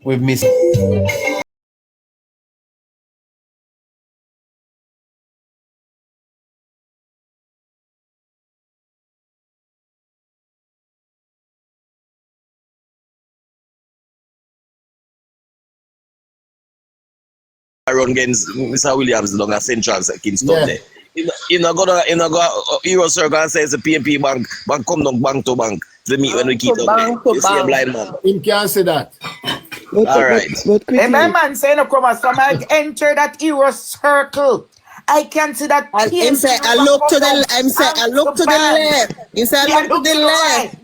we've missed. Run against Mr. Williams along a Central Kingston there. You know, go Euro Circle and say it's a PNP bank come down bank to bank to meet when we keep up. You see a blind man. Him can't say that. All right. Hey, my man saying no come as from I enter that Euro Circle I can see that. Him say, I look to the. I'm say, I look to the left. He said, I look to the left.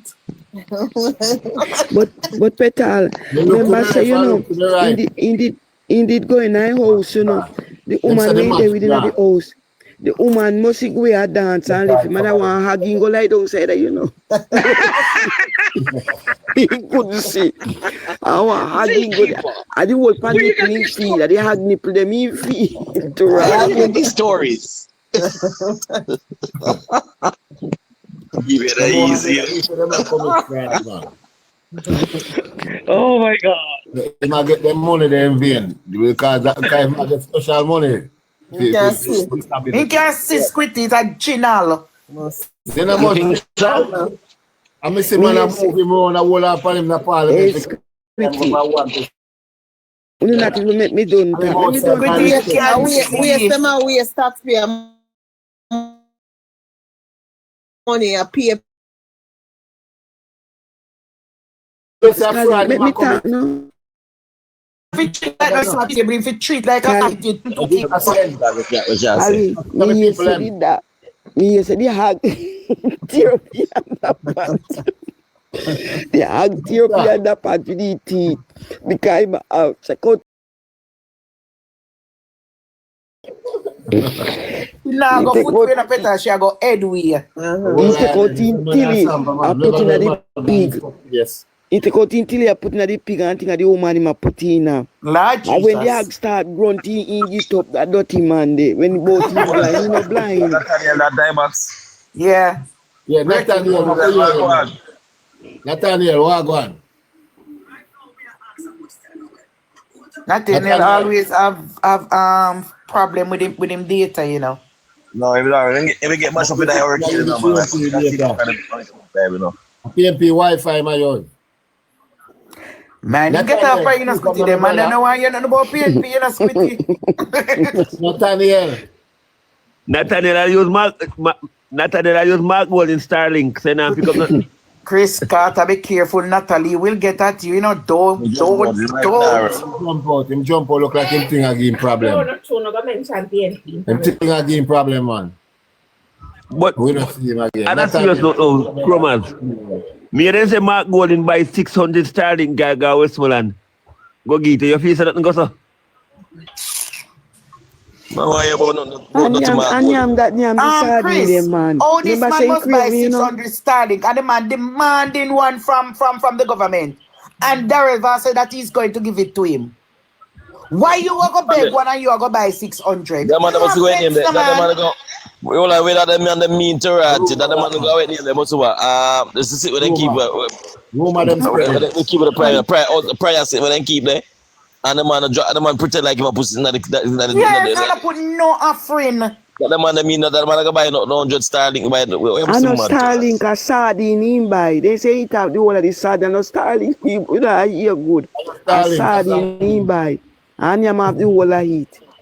But Petal, remember say indeed go in a house, you know. The woman wait there within the house. The woman must go a dance and if mother want hugging go lie down side, you know. He couldn't see. I want hugging go there. I the whole panic in feet. I the hug nipple them in feet. To right. These stories. Give it easy. Oh my God. They might get them money there in vain because that guy might get special money. You can see. You can see Squitty, it's a channel. Then I'm missing man a move him around a whole lot of him in the parliament. You not even make me done. We start pay money a pay. Let me talk now. If it treat like a Ali, me said that. Me said the hug therapy and the part. The hug therapy and the part with the teeth. Because I'm out. Check out. Now go foot in a better, she go head way. He take out in tilly and put in the pig. Yes. He take out in tilly and put in the pig and think of the woman him a put in now. Lord and when the hog start grunting, he get up that dirty man there. When he both blind, he not blind. That diabox. Yeah. Yeah, Nathaniel, what on? Nathaniel always have problem with him data, you know. No, if we get much of it, I already kill them. PMP Wi-Fi, my own. Man, you get up for you know Squitty them, man. I know why you know about PNP, you know Squitty. Nathaniel, I use Mark Gold in Starlink. Say now pick up nothing. Chris Carter, be careful, Natalie will get at you, you know, don't. Him jump out look like him thing again problem. Him thing again problem, man. But we don't see him again. And I serious note, Chromans. Me then say Mark Golden buy 600 Starlink guy go Westmoreland. Go get it. Your face that go so. Chris, man. Oh, this man must buy 600 Starlink and the man demanding one from the government. And Darrell said that he's going to give it to him. Why you want to beg one and you want to buy 600? That man must go in there. That man go. We all are that them and the mean to rat. That man go in there. They must what? This is it when they keep they keep the prayer sit when they keep there. And the man pretend like him a pussy in the yeah, he's not put no offering. That man mean that man go buy no 100 Starlink buy. I know Starlink a sardine him buy. They say it have the whole of the sardine. No Starlink people that hear good. A sardine him buy. And you have the whole of it.